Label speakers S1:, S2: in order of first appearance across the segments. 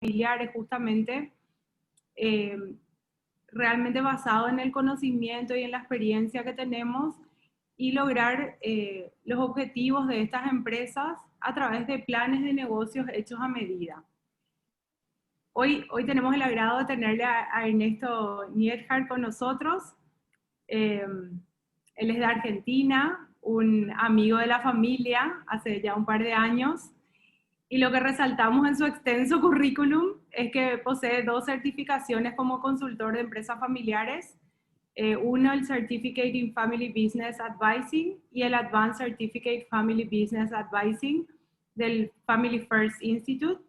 S1: familiares justamente, realmente basado en el conocimiento y en la experiencia que tenemos y lograr los objetivos de estas empresas a través de planes de negocios hechos a medida. Hoy tenemos el agrado de tenerle a Ernesto Niedhart con nosotros. Él es de Argentina, un amigo de la familia hace ya un par de años, y lo que resaltamos en su extenso currículum es que posee 2 certificaciones como consultor de empresas familiares, uno el Certificate in Family Business Advising y el Advanced Certificate Family Business Advising del Family First Institute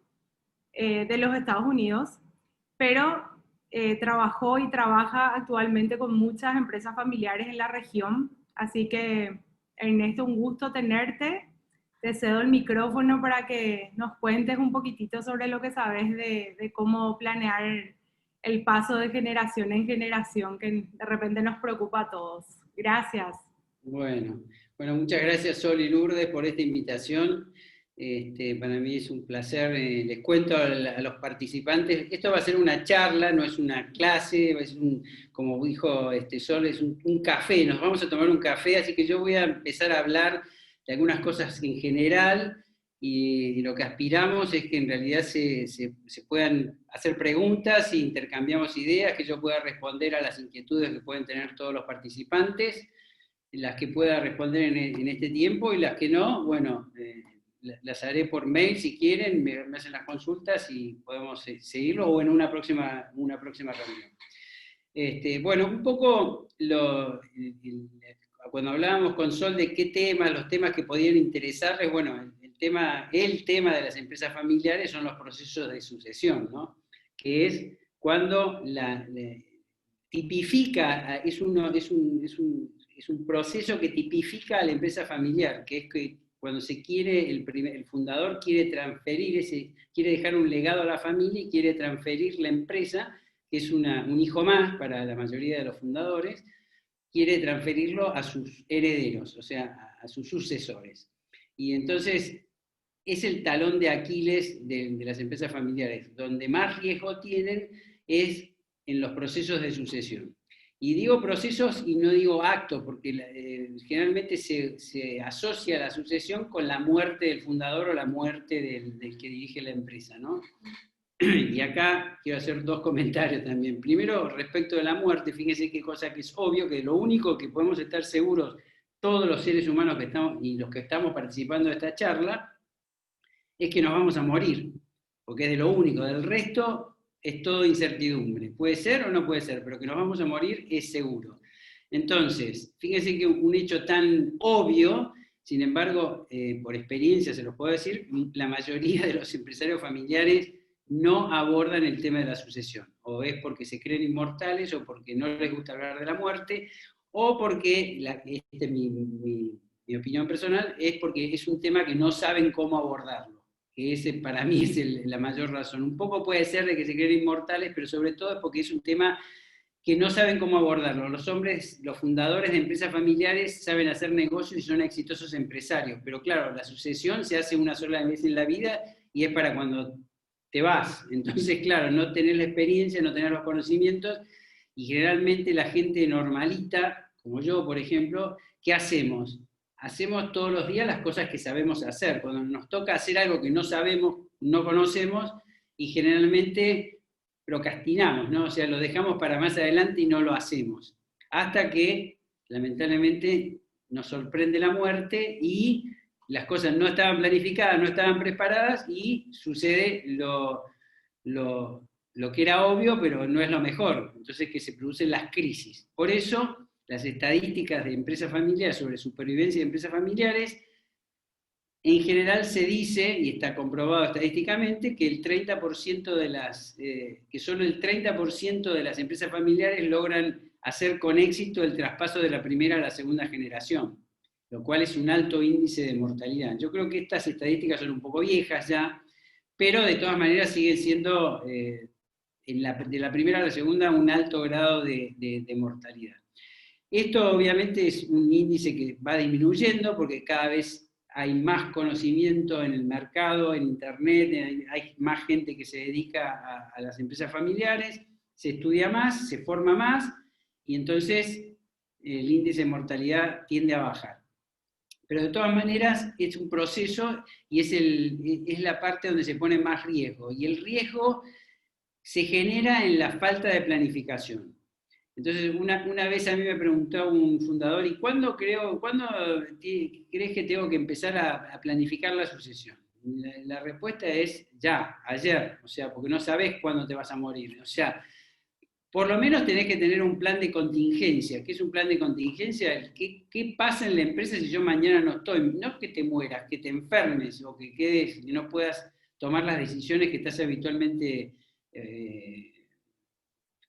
S1: de los Estados Unidos, pero trabajó y trabaja actualmente con muchas empresas familiares en la región, así que Ernesto, un gusto tenerte. Te cedo el micrófono para que nos cuentes un poquitito sobre lo que sabes de cómo planear el paso de generación en generación que de repente nos preocupa a todos. Gracias.
S2: Bueno, muchas gracias Sol y Lourdes por esta invitación. Para mí es un placer. Les cuento a los participantes, esto va a ser una charla, no es una clase, es como dijo Sol, es un café, nos vamos a tomar un café, así que yo voy a empezar a hablar de algunas cosas en general y lo que aspiramos es que en realidad se puedan hacer preguntas e intercambiamos ideas, que yo pueda responder a las inquietudes que pueden tener todos los participantes, las que pueda responder en este tiempo y las que no, bueno, las haré por mail si quieren, me hacen las consultas y podemos seguirlo o en una próxima reunión. Bueno, un poco cuando hablábamos con Sol de qué temas, los temas que podían interesarles, bueno, el tema de las empresas familiares son los procesos de sucesión, ¿no? Que es cuando tipifica, es un proceso que tipifica a la empresa familiar, que es que cuando se quiere, el fundador quiere quiere dejar un legado a la familia y quiere transferir la empresa, que es un hijo más para la mayoría de los fundadores, quiere transferirlo a sus herederos, o sea, a sus sucesores. Y entonces es el talón de Aquiles de las empresas familiares. Donde más riesgo tienen es en los procesos de sucesión. Y digo procesos y no digo actos, porque generalmente se asocia la sucesión con la muerte del fundador o la muerte del que dirige la empresa, ¿no? Y acá quiero hacer 2 comentarios también. Primero, respecto de la muerte, fíjense qué cosa que es obvio, que lo único que podemos estar seguros todos los seres humanos que estamos y los que estamos participando de esta charla es que nos vamos a morir, porque es de lo único. Del resto es todo incertidumbre. Puede ser o no puede ser, pero que nos vamos a morir es seguro. Entonces, fíjense que un hecho tan obvio, sin embargo, por experiencia se los puedo decir, la mayoría de los empresarios familiares no abordan el tema de la sucesión. O es porque se creen inmortales, o porque no les gusta hablar de la muerte, o porque, mi opinión personal, es porque es un tema que no saben cómo abordarlo. Que ese para mí es la mayor razón. Un poco puede ser de que se creen inmortales, pero sobre todo es porque es un tema que no saben cómo abordarlo. Los hombres, los fundadores de empresas familiares saben hacer negocios y son exitosos empresarios, pero claro, la sucesión se hace una sola vez en la vida y es para cuando te vas. Entonces, claro, no tener la experiencia, no tener los conocimientos, y generalmente la gente normalita, como yo, por ejemplo, ¿qué hacemos? Hacemos todos los días las cosas que sabemos hacer. Cuando nos toca hacer algo que no sabemos, no conocemos, y generalmente procrastinamos, ¿no? O sea, lo dejamos para más adelante y no lo hacemos. Hasta que, lamentablemente, nos sorprende la muerte y las cosas no estaban planificadas, no estaban preparadas y sucede lo que era obvio, pero no es lo mejor. Entonces, que se producen las crisis. Por eso, las estadísticas de empresas familiares sobre supervivencia de empresas familiares, en general se dice, y está comprobado estadísticamente, que el 30% que solo el 30% de las empresas familiares logran hacer con éxito el traspaso de la primera a la segunda generación, lo cual es un alto índice de mortalidad. Yo creo que estas estadísticas son un poco viejas ya, pero de todas maneras siguen siendo, de la primera a la segunda, un alto grado de mortalidad. Esto obviamente es un índice que va disminuyendo porque cada vez hay más conocimiento en el mercado, en internet, hay más gente que se dedica a las empresas familiares, se estudia más, se forma más, y entonces el índice de mortalidad tiende a bajar. Pero de todas maneras es un proceso y es la parte donde se pone más riesgo. Y el riesgo se genera en la falta de planificación. Entonces, una vez a mí me preguntó un fundador, ¿y cuándo crees que tengo que empezar a planificar la sucesión? La respuesta es ya, ayer, o sea, porque no sabes cuándo te vas a morir. O sea, por lo menos tenés que tener un plan de contingencia. ¿Qué es un plan de contingencia? ¿Qué pasa en la empresa si yo mañana no estoy? No que te mueras, que te enfermes o que quedes, que no puedas tomar las decisiones que estás habitualmente,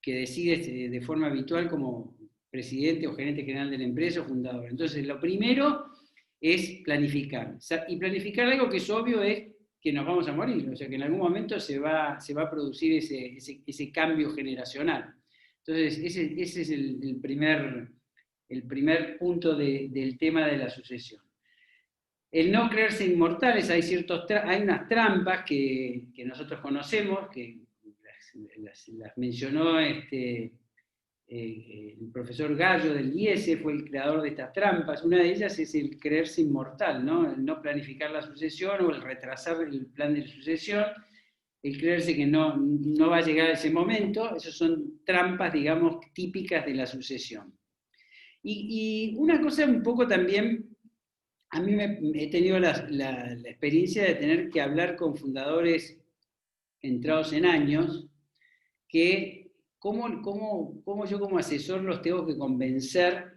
S2: que decides de forma habitual como presidente o gerente general de la empresa o fundador. Entonces, lo primero es planificar. Y planificar algo que es obvio es que nos vamos a morir, o sea que en algún momento se va a producir ese cambio generacional. Entonces, ese es el primer punto del tema de la sucesión. El no creerse inmortales, hay unas trampas que nosotros conocemos, que las mencionó el profesor Gallo del IESE, fue el creador de estas trampas. Una de ellas es el creerse inmortal, ¿no? El no planificar la sucesión o el retrasar el plan de sucesión, el creerse que no va a llegar a ese momento. Esas son trampas, digamos, típicas de la sucesión. Y una cosa un poco también, a mí he tenido la experiencia de tener que hablar con fundadores entrados en años, que ¿Cómo yo como asesor los tengo que convencer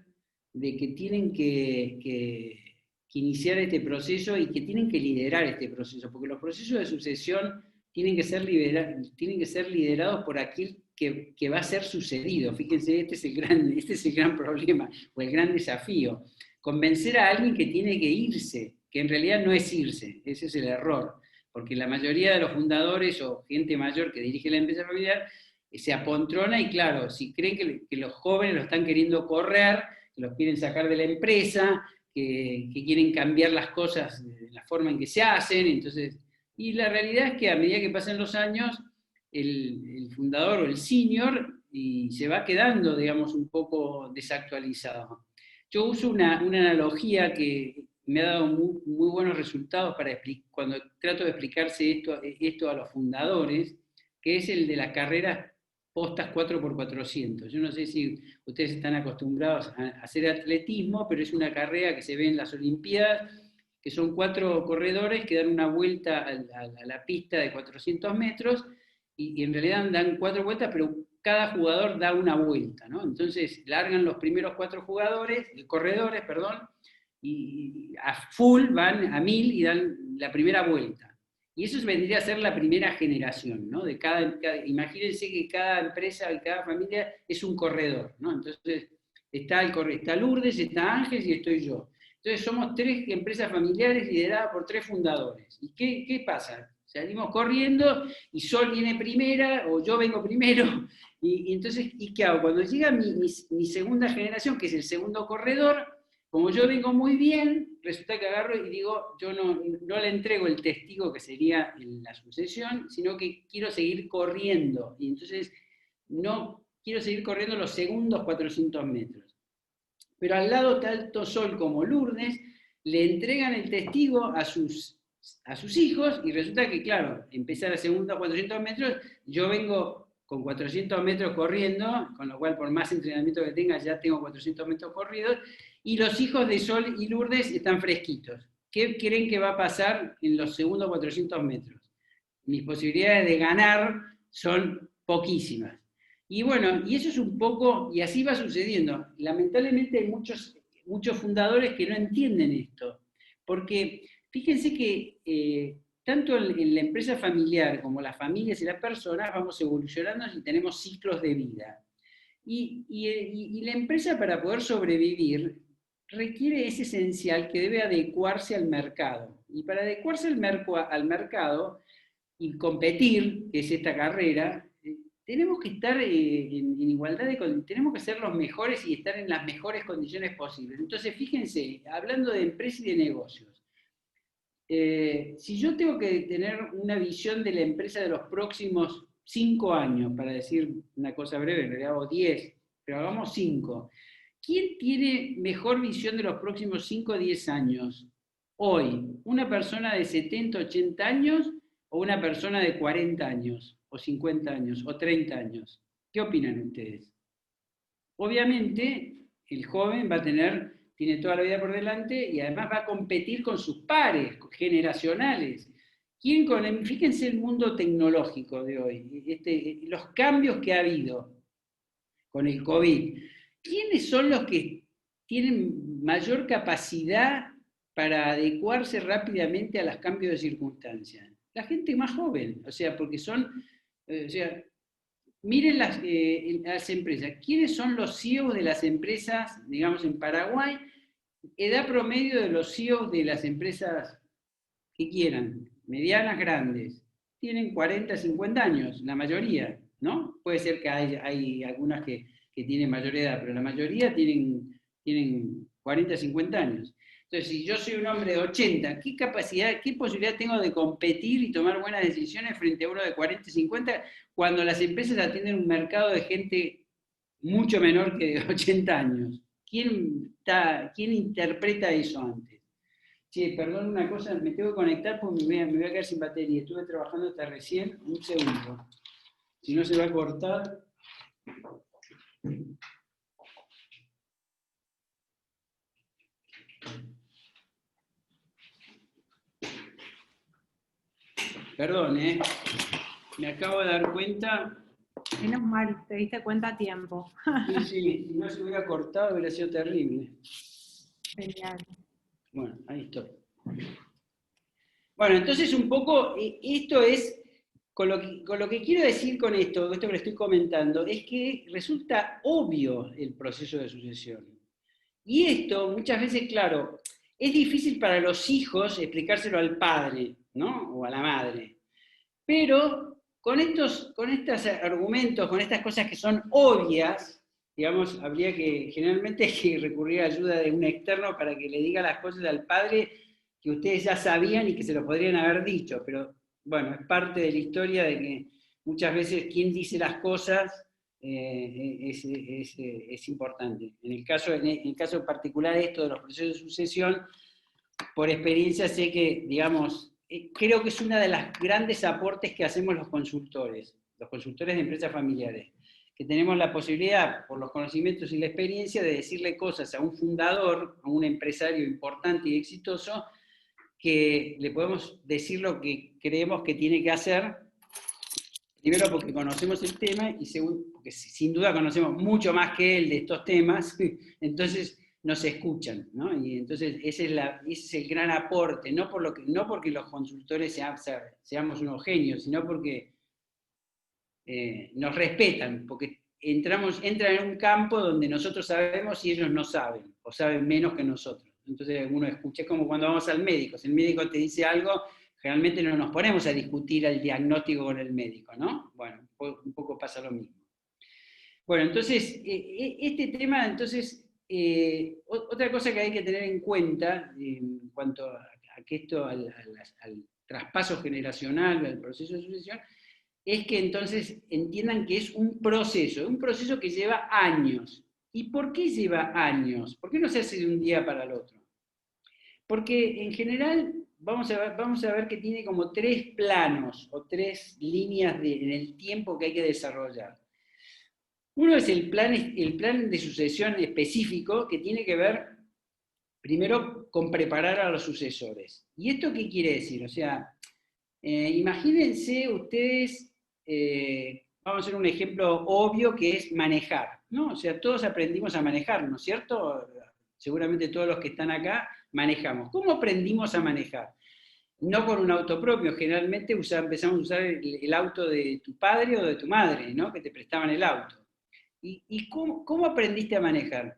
S2: de que tienen que iniciar este proceso y que tienen que liderar este proceso? Porque los procesos de sucesión tienen que ser liderados por aquel que va a ser sucedido. Fíjense, este es el gran problema o el gran desafío. Convencer a alguien que tiene que irse, que en realidad no es irse, ese es el error. Porque la mayoría de los fundadores o gente mayor que dirige la empresa familiar se apoltrona y claro, si creen que los jóvenes lo están queriendo correr, que los quieren sacar de la empresa, que quieren cambiar las cosas de la forma en que se hacen, entonces, y la realidad es que a medida que pasan los años, el fundador o el senior y se va quedando, digamos, un poco desactualizado. Yo uso una analogía que me ha dado muy buenos resultados cuando trato de explicarse esto a los fundadores, que es el de las carreras postas 4x400. Yo no sé si ustedes están acostumbrados a hacer atletismo, pero es una carrera que se ve en las Olimpiadas, que son 4 corredores que dan una vuelta a la pista de 400 metros, y en realidad dan 4 vueltas, pero cada jugador da una vuelta, ¿no? Entonces largan los primeros 4 corredores, y a full van a 1000 y dan la primera vuelta. Y eso vendría a ser la primera generación, ¿no? Imagínense que cada empresa y cada familia es un corredor, ¿no? Entonces está Lourdes, está Ángel y estoy yo. Entonces somos 3 empresas familiares lideradas por 3 fundadores. ¿Y qué pasa? Salimos corriendo y Sol viene primera o yo vengo primero. Y entonces, ¿y qué hago? Cuando llega mi segunda generación, que es el segundo corredor, como yo vengo muy bien, resulta que agarro y digo, yo no le entrego el testigo que sería la sucesión, sino que quiero seguir corriendo. Y entonces no quiero seguir corriendo los segundos 400 metros. Pero al lado tanto Sol como Lourdes le entregan el testigo a sus hijos y resulta que, claro, empezar a segundos 400 metros, yo vengo con 400 metros corriendo, con lo cual por más entrenamiento que tenga ya tengo 400 metros corridos, y los hijos de Sol y Lourdes están fresquitos. ¿Qué creen que va a pasar en los segundos 400 metros? Mis posibilidades de ganar son poquísimas. Y bueno, y eso es un poco, y así va sucediendo. Lamentablemente hay muchos fundadores que no entienden esto, porque fíjense que tanto en la empresa familiar como las familias y las personas vamos evolucionando y tenemos ciclos de vida. Y la empresa, para poder sobrevivir, es esencial que debe adecuarse al mercado. Y para adecuarse al mercado y competir, que es esta carrera, tenemos que estar en igualdad de condiciones, tenemos que ser los mejores y estar en las mejores condiciones posibles. Entonces, fíjense, hablando de empresa y de negocios, si yo tengo que tener una visión de la empresa de los próximos 5 años, para decir una cosa breve, en realidad hago 10, pero hagamos 5. ¿Quién tiene mejor visión de los próximos 5 o 10 años? Hoy, ¿una persona de 70, 80 años o una persona de 40 años, o 50 años, o 30 años? ¿Qué opinan ustedes? Obviamente, el joven tiene toda la vida por delante y además va a competir con sus pares generacionales. Fíjense el mundo tecnológico de hoy, los cambios que ha habido con el COVID. ¿Quiénes son los que tienen mayor capacidad para adecuarse rápidamente a los cambios de circunstancias? La gente más joven, o sea, porque miren las empresas. ¿Quiénes son los CEOs de las empresas, digamos, en Paraguay? Edad promedio de los CEOs de las empresas que quieran, medianas, grandes. Tienen 40, 50 años, la mayoría, ¿no? Puede ser que hay algunas que tienen mayor edad, pero la mayoría tienen 40, 50 años. Entonces, si yo soy un hombre de 80, ¿qué capacidad, qué posibilidad tengo de competir y tomar buenas decisiones frente a uno de 40, 50, cuando las empresas atienden un mercado de gente mucho menor que de 80 años? ¿Quién interpreta eso antes? Che, perdón una cosa, me tengo que conectar porque me voy a quedar sin batería. Estuve trabajando hasta recién, un segundo. Si no se va a cortar. Perdón, me acabo de dar cuenta.
S1: Menos mal, te diste cuenta a tiempo.
S2: Sí, si no se hubiera cortado hubiera sido terrible.
S1: Genial.
S2: Bueno, ahí estoy. Bueno, entonces un poco, esto es, con lo que quiero decir con esto que le estoy comentando, es que resulta obvio el proceso de sucesión. Y esto, muchas veces, claro, es difícil para los hijos explicárselo al padre, ¿no? O a la madre. Pero con estos argumentos, con estas cosas que son obvias, digamos, habría que, generalmente hay que recurrir a ayuda de un externo para que le diga las cosas al padre que ustedes ya sabían y que se lo podrían haber dicho, pero bueno, es parte de la historia de que muchas veces quien dice las cosas es importante. En el caso particular esto de los procesos de sucesión, por experiencia sé que, digamos, creo que es una de las grandes aportes que hacemos los consultores de empresas familiares, que tenemos la posibilidad, por los conocimientos y la experiencia, de decirle cosas a un fundador, a un empresario importante y exitoso, que le podemos decir lo que creemos que tiene que hacer, primero porque conocemos el tema y segundo, porque sin duda conocemos mucho más que él de estos temas, entonces nos escuchan, ¿no? Y entonces ese es el gran aporte, no porque los consultores seamos unos genios, sino porque nos respetan, porque entran en un campo donde nosotros sabemos y ellos no saben, o saben menos que nosotros. Entonces uno escucha, es como cuando vamos al médico, si el médico te dice algo, generalmente no nos ponemos a discutir el diagnóstico con el médico, ¿no? Bueno, un poco pasa lo mismo. Bueno, entonces, este tema, entonces, otra cosa que hay que tener en cuenta en cuanto a que esto, al traspaso generacional, al proceso de sucesión, es que entonces entiendan que es un proceso que lleva años. ¿Y por qué lleva años? ¿Por qué no se hace de un día para el otro? Porque en general vamos a ver que tiene como 3 planos o 3 líneas en el tiempo que hay que desarrollar. Uno es el plan de sucesión específico, que tiene que ver primero con preparar a los sucesores. ¿Y esto qué quiere decir? O sea, imagínense ustedes, vamos a hacer un ejemplo obvio que es manejar, ¿no? O sea, todos aprendimos a manejar, ¿no es cierto? Seguramente todos los que están acá manejamos. ¿Cómo aprendimos a manejar? No con un auto propio, generalmente empezamos a usar el auto de tu padre o de tu madre, ¿no? Que te prestaban el auto. ¿Y cómo aprendiste a manejar?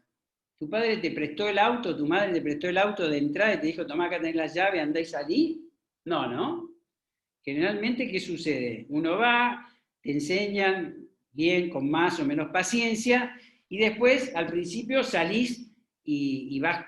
S2: ¿Tu padre te prestó el auto, tu madre te prestó el auto de entrada y te dijo, tomá, acá tenés la llave, andá y salí? No, ¿no? Generalmente, ¿qué sucede? Uno va, te enseñan bien, con más o menos paciencia, y después, al principio, salís y vas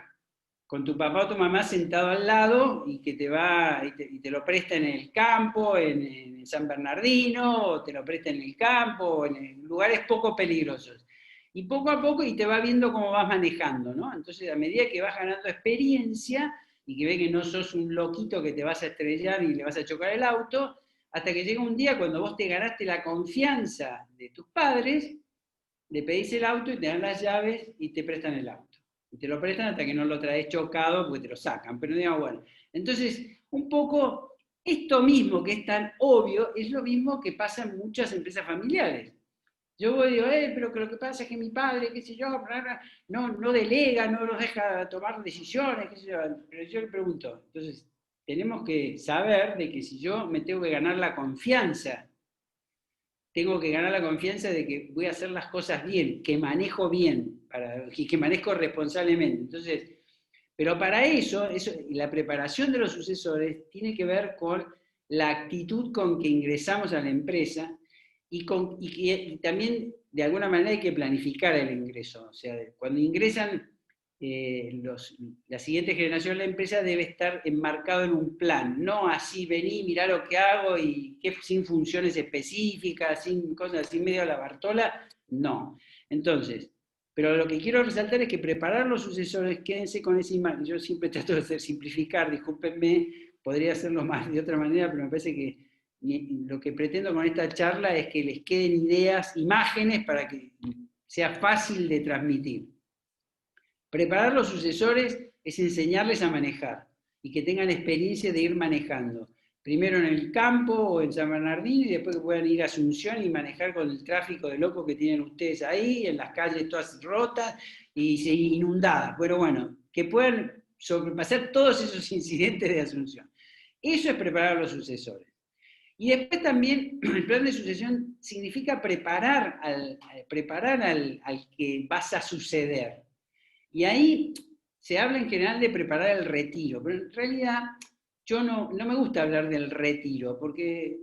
S2: con tu papá o tu mamá sentado al lado y que te va y te lo presta en el campo, en San Bernardino, o te lo presta en el campo, o en lugares poco peligrosos. Y poco a poco, y te va viendo cómo vas manejando, ¿no? Entonces, a medida que vas ganando experiencia y que ve que no sos un loquito que te vas a estrellar y le vas a chocar el auto, hasta que llega un día cuando vos te ganaste la confianza de tus padres, le pedís el auto y te dan las llaves y te prestan el auto. Y te lo prestan hasta que no lo traes chocado porque te lo sacan. Pero digamos, bueno, entonces, un poco esto mismo que es tan obvio, es lo mismo que pasa en muchas empresas familiares. Yo voy y digo, pero que lo que pasa es que mi padre, qué sé yo, no delega, no nos deja tomar decisiones, qué sé yo. Pero yo le pregunto, entonces, tenemos que saber de que si yo me tengo que ganar la confianza, tengo que ganar la confianza de que voy a hacer las cosas bien, que manejo bien, y que manejo responsablemente. Entonces, pero para eso, la preparación de los sucesores tiene que ver con la actitud con que ingresamos a la empresa y también de alguna manera hay que planificar el ingreso. O sea, cuando ingresan la siguiente generación de la empresa debe estar enmarcado en un plan, no así vení, mirá lo que hago y sin funciones específicas, sin cosas así medio a la Bartola, no. Entonces, pero lo que quiero resaltar es que preparar los sucesores, quédense con esa imagen. Yo siempre trato de simplificar, discúlpenme, podría hacerlo más de otra manera, pero me parece que lo que pretendo con esta charla es que les queden ideas, imágenes, para que sea fácil de transmitir. Preparar los sucesores es enseñarles a manejar y que tengan experiencia de ir manejando. Primero en el campo o en San Bernardino y después que puedan ir a Asunción y manejar con el tráfico de locos que tienen ustedes ahí, en las calles todas rotas y inundadas. Bueno, que puedan sobrepasar todos esos incidentes de Asunción. Eso es preparar a los sucesores. Y después también el plan de sucesión significa preparar al que vas a suceder. Y ahí se habla en general de preparar el retiro, pero en realidad yo no me gusta hablar del retiro, porque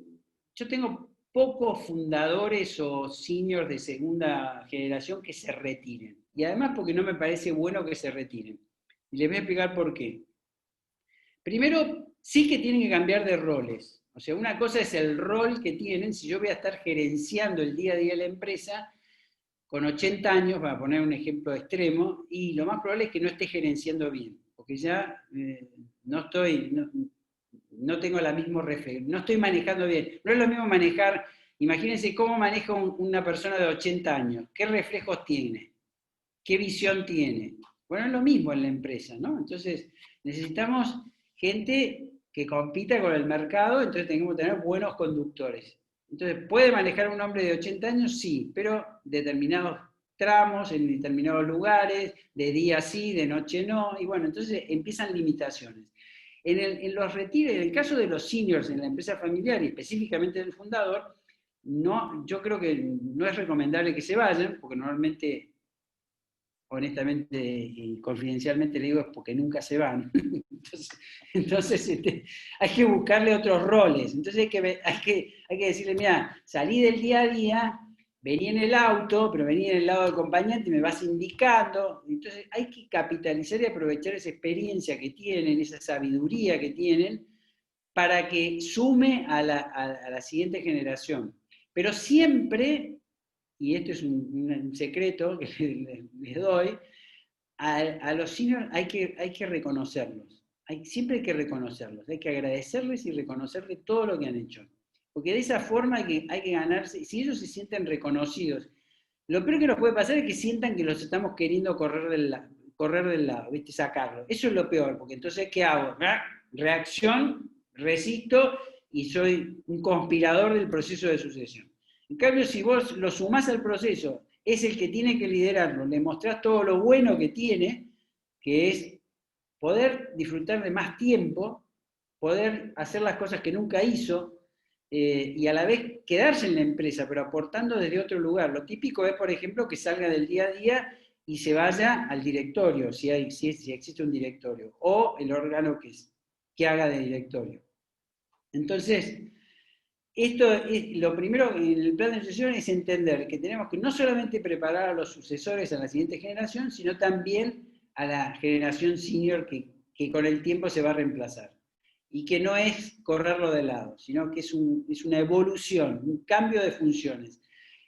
S2: yo tengo pocos fundadores o seniors de segunda generación que se retiren. Y además porque no me parece bueno que se retiren. Y les voy a explicar por qué. Primero, sí que tienen que cambiar de roles. O sea, una cosa es el rol que tienen, si yo voy a estar gerenciando el día a día de la empresa, con 80 años, para poner un ejemplo extremo, y lo más probable es que no esté gerenciando bien, porque ya no tengo la misma reflexión, no estoy manejando bien. No es lo mismo manejar, imagínense cómo maneja una persona de 80 años, qué reflejos tiene, qué visión tiene. Bueno, es lo mismo en la empresa, ¿no? Entonces, necesitamos gente que compita con el mercado, entonces tenemos que tener buenos conductores. Entonces, ¿puede manejar un hombre de 80 años? Sí, pero determinados tramos, en determinados lugares, de día sí, de noche no, y bueno, entonces empiezan limitaciones. En los retiros, en el caso de los seniors en la empresa familiar y específicamente del fundador, no, yo creo que no es recomendable que se vayan, porque normalmente, honestamente y confidencialmente le digo, es porque nunca se van. Entonces hay que buscarle otros roles. Entonces hay que decirle, mira, salí del día a día, vení en el auto, pero vení en el lado del acompañante y me vas indicando. Entonces hay que capitalizar y aprovechar esa experiencia que tienen, esa sabiduría que tienen, para que sume a la siguiente generación. Pero siempre, y esto es un secreto que les doy, a los seniors hay que reconocerlos. Siempre hay que reconocerlos, hay que agradecerles y reconocerles todo lo que han hecho. Porque de esa forma hay que ganarse, si ellos se sienten reconocidos, lo peor que nos puede pasar es que sientan que los estamos queriendo correr del lado, ¿viste? Sacarlo. Eso es lo peor, porque entonces, ¿qué hago? Reacción, resisto y soy un conspirador del proceso de sucesión. En cambio, si vos lo sumás al proceso, es el que tiene que liderarlo, le mostrás todo lo bueno que tiene, que es poder disfrutar de más tiempo, poder hacer las cosas que nunca hizo, y a la vez quedarse en la empresa, pero aportando desde otro lugar. Lo típico es, por ejemplo, que salga del día a día y se vaya al directorio, si existe un directorio, o el órgano que haga de directorio. Entonces, esto es lo primero en el plan de sucesión, es entender que tenemos que no solamente preparar a los sucesores a la siguiente generación, sino también a la generación senior que con el tiempo se va a reemplazar. Y que no es correrlo de lado, sino que es una evolución, un cambio de funciones.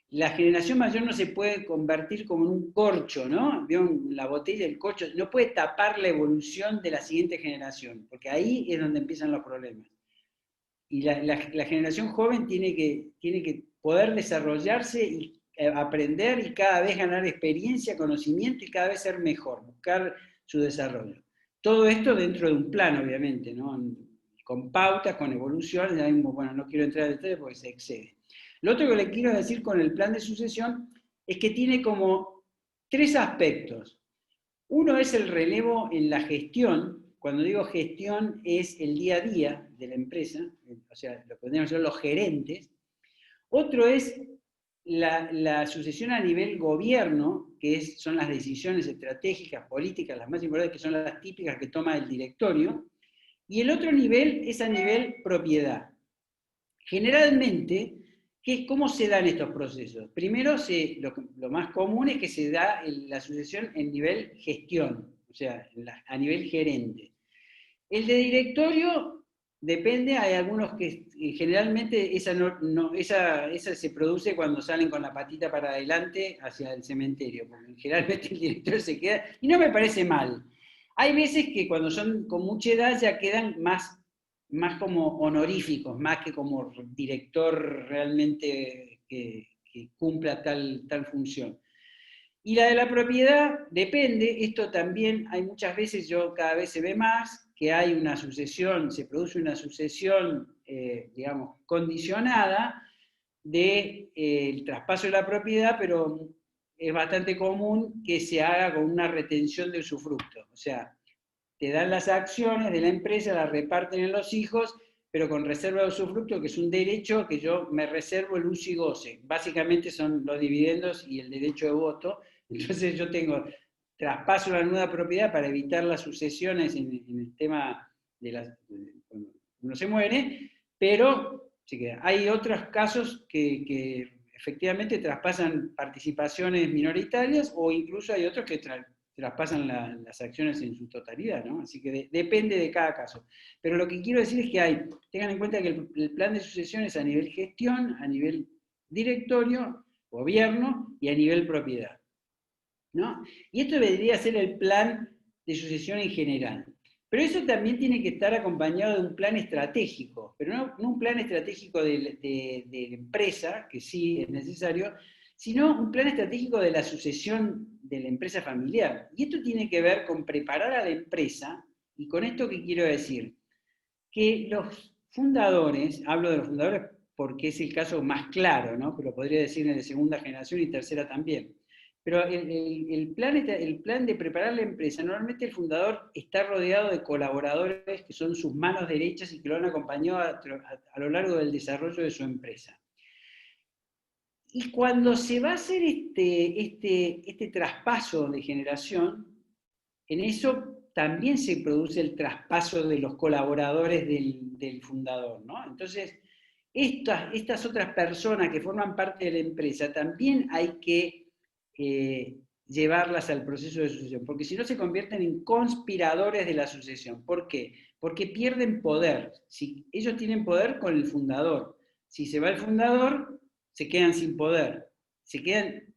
S2: La generación mayor no se puede convertir como en un corcho, ¿no? ¿Vieron la botella, el corcho? No puede tapar la evolución de la siguiente generación, porque ahí es donde empiezan los problemas. Y la generación joven tiene que poder desarrollarse y aprender y cada vez ganar experiencia, conocimiento y cada vez ser mejor, buscar su desarrollo. Todo esto dentro de un plan, obviamente, ¿no? Con pautas, con evolución, ya mismo, bueno, no quiero entrar en detalles porque se excede. Lo otro que le quiero decir con el plan de sucesión es que tiene como tres aspectos. Uno es el relevo en la gestión. Cuando digo gestión es el día a día de la empresa, o sea, lo que podrían ser los gerentes. Otro es la sucesión a nivel gobierno, que son las decisiones estratégicas, políticas, las más importantes, que son las típicas que toma el directorio. Y el otro nivel es a nivel propiedad. Generalmente, ¿cómo se dan estos procesos? Primero, lo más común es que se da la sucesión en nivel gestión, o sea, a nivel gerente. El de directorio depende, hay algunos que generalmente esa se produce cuando salen con la patita para adelante hacia el cementerio, porque generalmente el director se queda, y no me parece mal. Hay veces que cuando son con mucha edad ya quedan más como honoríficos, más que como director realmente que cumpla tal función. Y la de la propiedad depende, esto también hay muchas veces, cada vez se ve más, que hay una sucesión, se produce una sucesión, digamos, condicionada del traspaso de la propiedad, pero es bastante común que se haga con una retención de usufructo. O sea, te dan las acciones de la empresa, las reparten en los hijos, pero con reserva de usufructo, que es un derecho que yo me reservo el uso y goce. Básicamente son los dividendos y el derecho de voto. Entonces yo traspaso la nueva propiedad para evitar las sucesiones en el tema cuando uno se muere, pero hay otros casos que efectivamente traspasan participaciones minoritarias o incluso hay otros que traspasan las acciones en su totalidad, ¿no? Así que depende de cada caso. Pero lo que quiero decir es que tengan en cuenta que el plan de sucesión es a nivel gestión, a nivel directorio, gobierno y a nivel propiedad, ¿no? Y esto debería ser el plan de sucesión en general. Pero eso también tiene que estar acompañado de un plan estratégico, pero no un plan estratégico de empresa, que sí es necesario, sino un plan estratégico de la sucesión de la empresa familiar. Y esto tiene que ver con preparar a la empresa, y con esto que quiero decir, que los fundadores, hablo de los fundadores porque es el caso más claro, ¿no? Pero podría decir en la segunda generación y tercera también. Pero el plan de preparar la empresa, normalmente el fundador está rodeado de colaboradores que son sus manos derechas y que lo han acompañado a lo largo del desarrollo de su empresa. Y cuando se va a hacer este traspaso de generación, en eso también se produce el traspaso de los colaboradores del fundador, ¿no? Entonces, estas otras personas que forman parte de la empresa también hay que llevarlas al proceso de sucesión, porque si no se convierten en conspiradores de la sucesión. ¿Por qué? Porque pierden poder. Si ellos tienen poder con el fundador. Si se va el fundador, se quedan sin poder.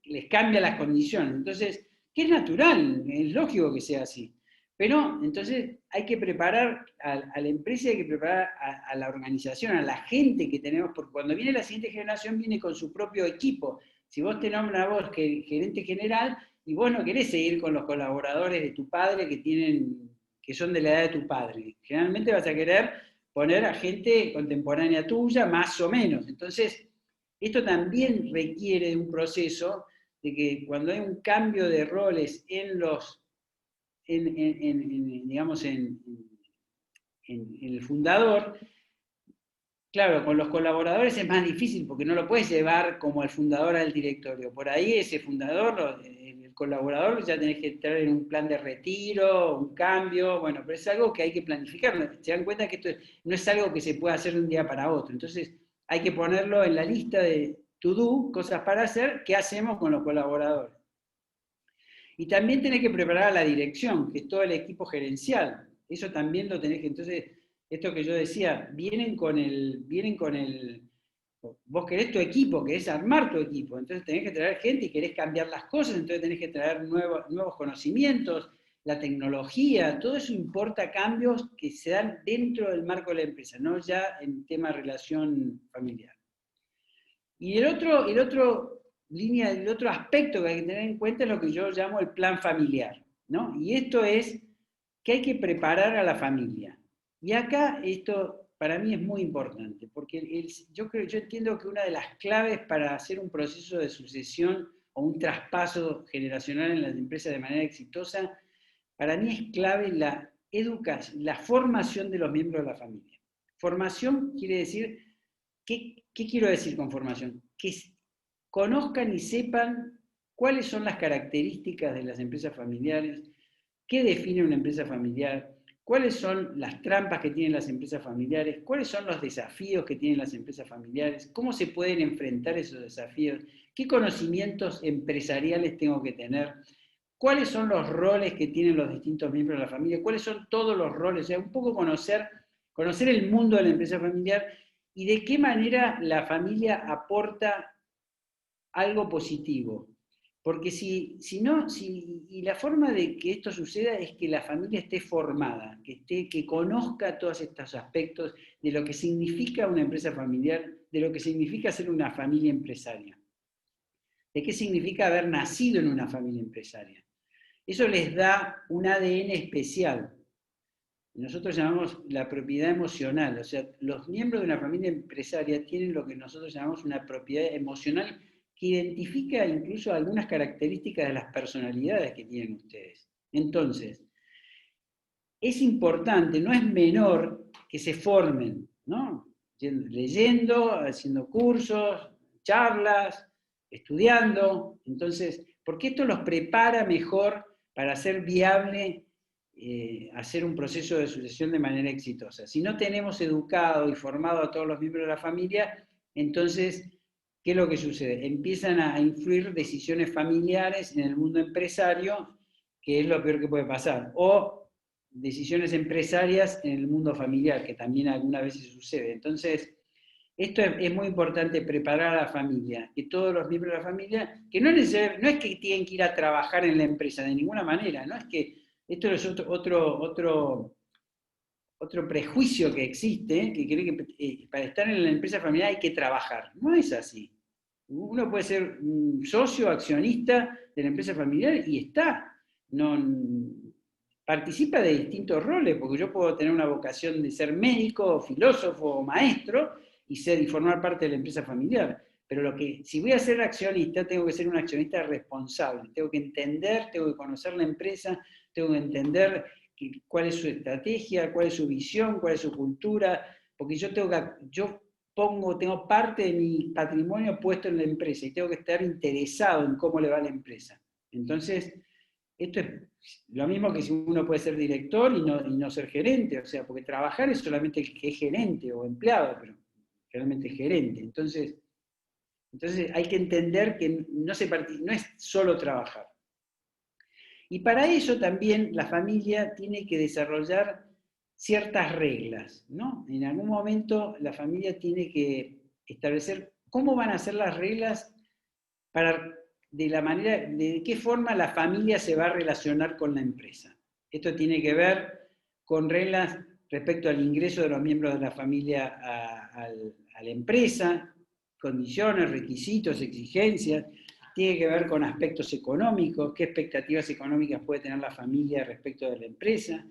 S2: Les cambian las condiciones. Entonces, que es natural, es lógico que sea así. Pero entonces hay que preparar a la empresa, hay que preparar a la organización, a la gente que tenemos, porque cuando viene la siguiente generación viene con su propio equipo. Si vos te nombras a vos gerente general y vos no querés seguir con los colaboradores de tu padre que son de la edad de tu padre, generalmente vas a querer poner a gente contemporánea tuya, más o menos. Entonces, esto también requiere de un proceso de que cuando hay un cambio de roles digamos, en el fundador, claro, con los colaboradores es más difícil porque no lo puedes llevar como el fundador al directorio. Por ahí ese fundador, el colaborador, ya tenés que entrar en un plan de retiro, un cambio, bueno, pero es algo que hay que planificar. Se dan cuenta que esto no es algo que se puede hacer de un día para otro. Entonces hay que ponerlo en la lista de to do, cosas para hacer, ¿qué hacemos con los colaboradores? Y también tenés que preparar a la dirección, que es todo el equipo gerencial. Eso también lo tenés que, entonces, esto que yo decía, vos querés tu equipo, querés armar tu equipo, entonces tenés que traer gente y querés cambiar las cosas, entonces tenés que traer nuevos conocimientos, la tecnología, todo eso importa cambios que se dan dentro del marco de la empresa, no ya en tema de relación familiar. Y el otro aspecto que hay que tener en cuenta es lo que yo llamo el plan familiar, ¿no? Y esto es que hay que preparar a la familia. Y acá esto para mí es muy importante, porque yo entiendo que una de las claves para hacer un proceso de sucesión o un traspaso generacional en las empresas de manera exitosa, para mí es clave la educación, la formación de los miembros de la familia. Formación quiere decir, ¿qué quiero decir con formación? Que conozcan y sepan cuáles son las características de las empresas familiares, qué define una empresa familiar, cuáles son las trampas que tienen las empresas familiares, cuáles son los desafíos que tienen las empresas familiares, cómo se pueden enfrentar esos desafíos, qué conocimientos empresariales tengo que tener, cuáles son los roles que tienen los distintos miembros de la familia, cuáles son todos los roles, o sea, un poco conocer el mundo de la empresa familiar y de qué manera la familia aporta algo positivo. Porque y la forma de que esto suceda es que la familia esté formada, que conozca todos estos aspectos de lo que significa una empresa familiar, de lo que significa ser una familia empresaria, de qué significa haber nacido en una familia empresaria. Eso les da un ADN especial. Nosotros llamamos la propiedad emocional, o sea, los miembros de una familia empresaria tienen lo que nosotros llamamos una propiedad emocional que identifica incluso algunas características de las personalidades que tienen ustedes. Entonces, es importante, no es menor que se formen, ¿no? Leyendo, haciendo cursos, charlas, estudiando. Entonces, porque esto los prepara mejor para hacer viable hacer un proceso de sucesión de manera exitosa. Si no tenemos educado y formado a todos los miembros de la familia, entonces, ¿qué es lo que sucede? Empiezan a influir decisiones familiares en el mundo empresario, que es lo peor que puede pasar. O decisiones empresarias en el mundo familiar, que también algunas veces sucede. Entonces, esto es muy importante, preparar a la familia, que todos los miembros de la familia, que no es que tienen que ir a trabajar en la empresa, de ninguna manera, no es que esto es otro prejuicio que existe, que cree que para estar en la empresa familiar hay que trabajar. No es así. Uno puede ser un socio, accionista de la empresa familiar y está. No, participa de distintos roles, porque yo puedo tener una vocación de ser médico, filósofo, maestro, y formar parte de la empresa familiar. Pero si voy a ser accionista, tengo que ser un accionista responsable. Tengo que entender, tengo que conocer la empresa, tengo que entender cuál es su estrategia, cuál es su visión, cuál es su cultura, porque tengo parte de mi patrimonio puesto en la empresa y tengo que estar interesado en cómo le va a la empresa. Entonces, esto es lo mismo que si uno puede ser director y no ser gerente, o sea, porque trabajar es solamente el que es gerente o empleado, pero realmente es gerente. Entonces hay que entender que no es solo trabajar. Y para eso también la familia tiene que desarrollar ciertas reglas, ¿no? En algún momento la familia tiene que establecer cómo van a ser las reglas de qué forma la familia se va a relacionar con la empresa. Esto tiene que ver con reglas respecto al ingreso de los miembros de la familia a la empresa, condiciones, requisitos, exigencias. Tiene que ver con aspectos económicos, qué expectativas económicas puede tener la familia respecto de la empresa.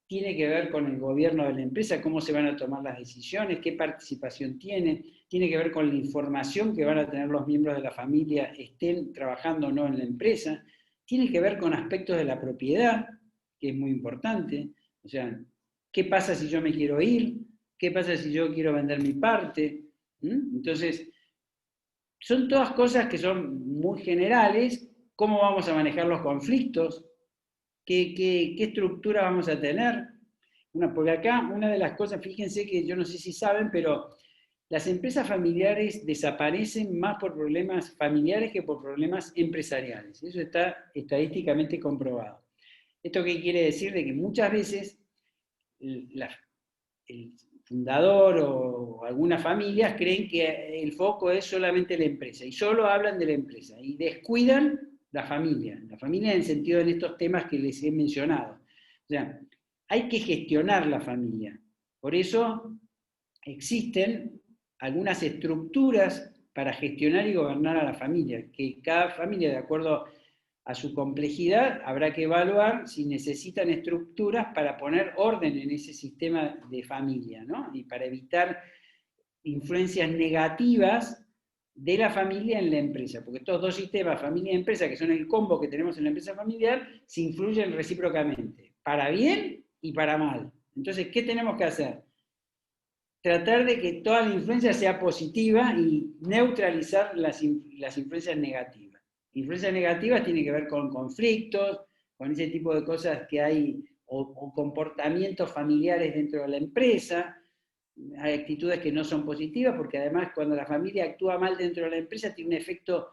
S2: Tiene que ver con el gobierno de la empresa, cómo se van a tomar las decisiones, qué participación tiene que ver con la información que van a tener los miembros de la familia, estén trabajando o no en la empresa, tiene que ver con aspectos de la propiedad, que es muy importante, o sea, ¿qué pasa si yo me quiero ir? ¿Qué pasa si yo quiero vender mi parte? Entonces, son todas cosas que son muy generales, cómo vamos a manejar los conflictos, qué estructura vamos a tener. Porque acá una de las cosas, fíjense que yo no sé si saben, pero las empresas familiares desaparecen más por problemas familiares que por problemas empresariales. Eso está estadísticamente comprobado. ¿Esto qué quiere decir? De que muchas veces el fundador o algunas familias creen que el foco es solamente la empresa y solo hablan de la empresa y descuidan la familia en el sentido de estos temas que les he mencionado. O sea, hay que gestionar la familia. Por eso existen algunas estructuras para gestionar y gobernar a la familia, que cada familia, de acuerdo a su complejidad, habrá que evaluar si necesitan estructuras para poner orden en ese sistema de familia, ¿no? Y para evitar influencias negativas de la familia en la empresa, porque estos dos sistemas, familia y empresa, que son el combo que tenemos en la empresa familiar, se influyen recíprocamente, para bien y para mal. Entonces, ¿qué tenemos que hacer? Tratar de que toda la influencia sea positiva y neutralizar las influencias negativas. Influencias negativas tienen que ver con conflictos, con ese tipo de cosas que hay, o comportamientos familiares dentro de la empresa. Hay actitudes que no son positivas, porque además cuando la familia actúa mal dentro de la empresa tiene un efecto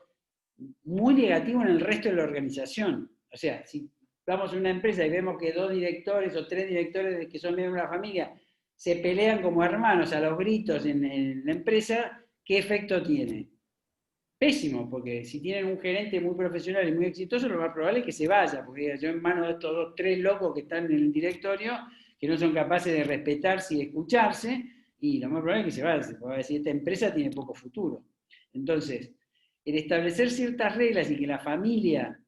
S2: muy negativo en el resto de la organización. O sea, si vamos a una empresa y vemos que 2 directores o 3 directores que son miembros de la familia se pelean como hermanos a los gritos en la empresa, ¿qué efecto tiene? Pésimo, porque si tienen un gerente muy profesional y muy exitoso, lo más probable es que se vaya, porque yo en manos de estos 2, 3 locos que están en el directorio, que no son capaces de respetarse y de escucharse, y lo más probable es que se vaya, se va a decir, esta empresa tiene poco futuro. Entonces, el establecer ciertas reglas y que la familia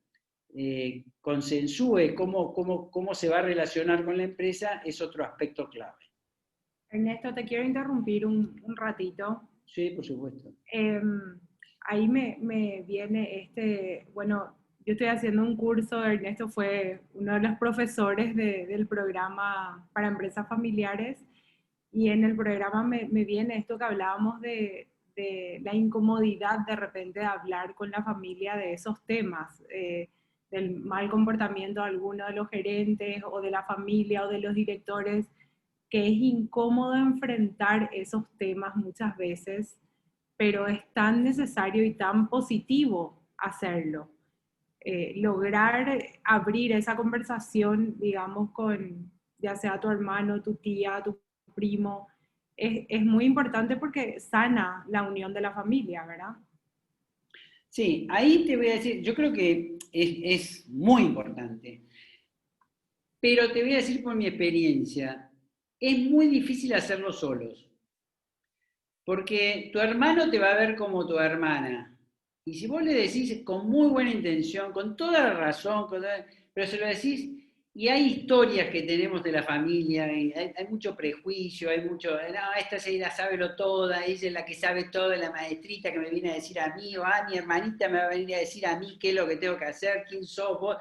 S2: consensúe cómo se va a relacionar con la empresa es otro aspecto clave.
S1: Ernesto, te quiero interrumpir un ratito.
S2: Sí, por supuesto.
S1: Ahí me viene bueno, yo estoy haciendo un curso, Ernesto fue uno de los profesores del programa para empresas familiares, y en el programa me viene esto que hablábamos de la incomodidad de repente de hablar con la familia de esos temas, del mal comportamiento de alguno de los gerentes o de la familia o de los directores, que es incómodo enfrentar esos temas muchas veces, pero es tan necesario y tan positivo hacerlo. Lograr abrir esa conversación, digamos, con ya sea tu hermano, tu tía, tu primo, es muy importante porque sana la unión de la familia, ¿verdad?
S2: Sí, ahí te voy a decir, yo creo que es muy importante, pero te voy a decir por mi experiencia, es muy difícil hacerlo solos, porque tu hermano te va a ver como tu hermana, y si vos le decís con muy buena intención, con toda la razón, pero se lo decís, y hay historias que tenemos de la familia, hay mucho prejuicio, hay mucho, no, esta se la sabe lo toda, ella es la que sabe todo, la maestrita que me viene a decir a mí, o mi hermanita me va a venir a decir a mí qué es lo que tengo que hacer, quién sos vos.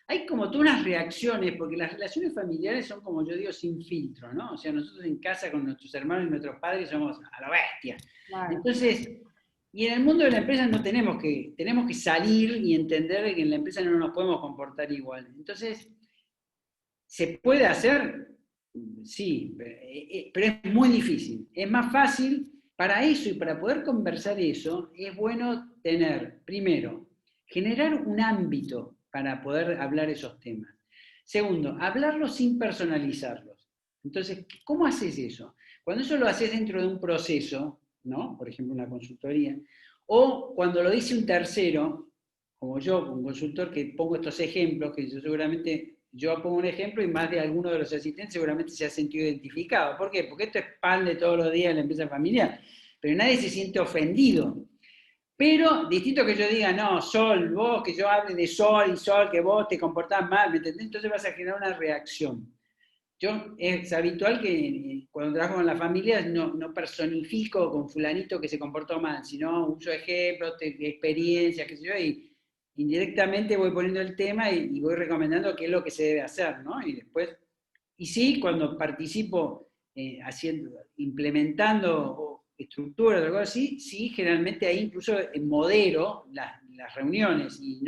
S2: Hay como todas unas reacciones, porque las relaciones familiares son, como yo digo, sin filtro, ¿no? O sea, nosotros en casa con nuestros hermanos y nuestros padres somos a la bestia.
S1: Claro.
S2: Entonces, y en el mundo de la empresa no tenemos que salir y entender que en la empresa no nos podemos comportar igual. Entonces, ¿se puede hacer? Sí, pero es muy difícil. Es más fácil para eso y para poder conversar eso, es bueno tener, primero, generar un ámbito para poder hablar esos temas. Segundo, hablarlos sin personalizarlos. Entonces, ¿cómo haces eso? Cuando eso lo haces dentro de un proceso, ¿no? Por ejemplo, una consultoría, o cuando lo dice un tercero, como yo, un consultor que pongo estos ejemplos, que yo pongo un ejemplo y más de alguno de los asistentes seguramente se ha sentido identificado. ¿Por qué? Porque esto es pan de todos los días en la empresa familiar, pero nadie se siente ofendido. Pero distinto que yo diga, no, Sol, vos, que yo hable de Sol y Sol, que vos te comportás mal, ¿me entendés? Entonces vas a generar una reacción. Es habitual que cuando trabajo con las familias no personifico con fulanito que se comportó mal, sino uso ejemplos, experiencias, qué sé yo, y indirectamente voy poniendo el tema y voy recomendando qué es lo que se debe hacer, ¿no? Y después, y sí, cuando participo implementando estructuras o algo así, sí, generalmente ahí incluso modero las reuniones y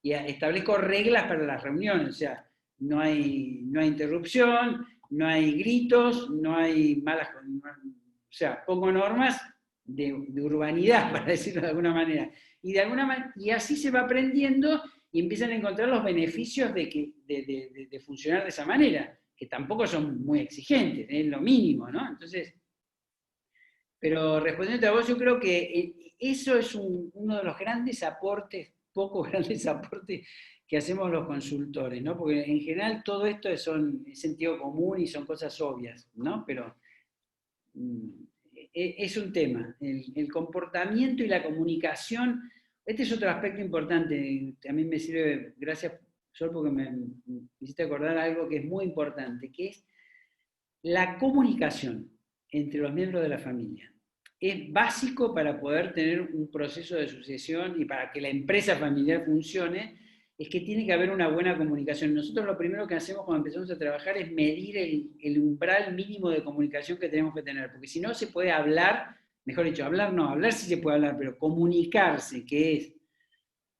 S2: establezco reglas para las reuniones, o sea, no hay interrupción, no hay gritos, no hay malas, o sea, pongo normas de urbanidad, para decirlo de alguna manera. Y así se va aprendiendo y empiezan a encontrar los beneficios de funcionar de esa manera, que tampoco son muy exigentes, es lo mínimo, ¿no? Entonces, pero respondiendo a vos, yo creo que eso es uno de los grandes aportes, pocos grandes aportes que hacemos los consultores, ¿no? Porque en general todo esto es sentido común y son cosas obvias, ¿no? Pero es un tema. El comportamiento y la comunicación, este es otro aspecto importante. A mí me sirve, gracias, Sol, porque me hiciste acordar algo que es muy importante, que es la comunicación entre los miembros de la familia. Es básico para poder tener un proceso de sucesión y para que la empresa familiar funcione, es que tiene que haber una buena comunicación. Nosotros lo primero que hacemos cuando empezamos a trabajar es medir el umbral mínimo de comunicación que tenemos que tener, porque si no se puede hablar, mejor dicho, hablar sí se puede hablar, pero comunicarse, que es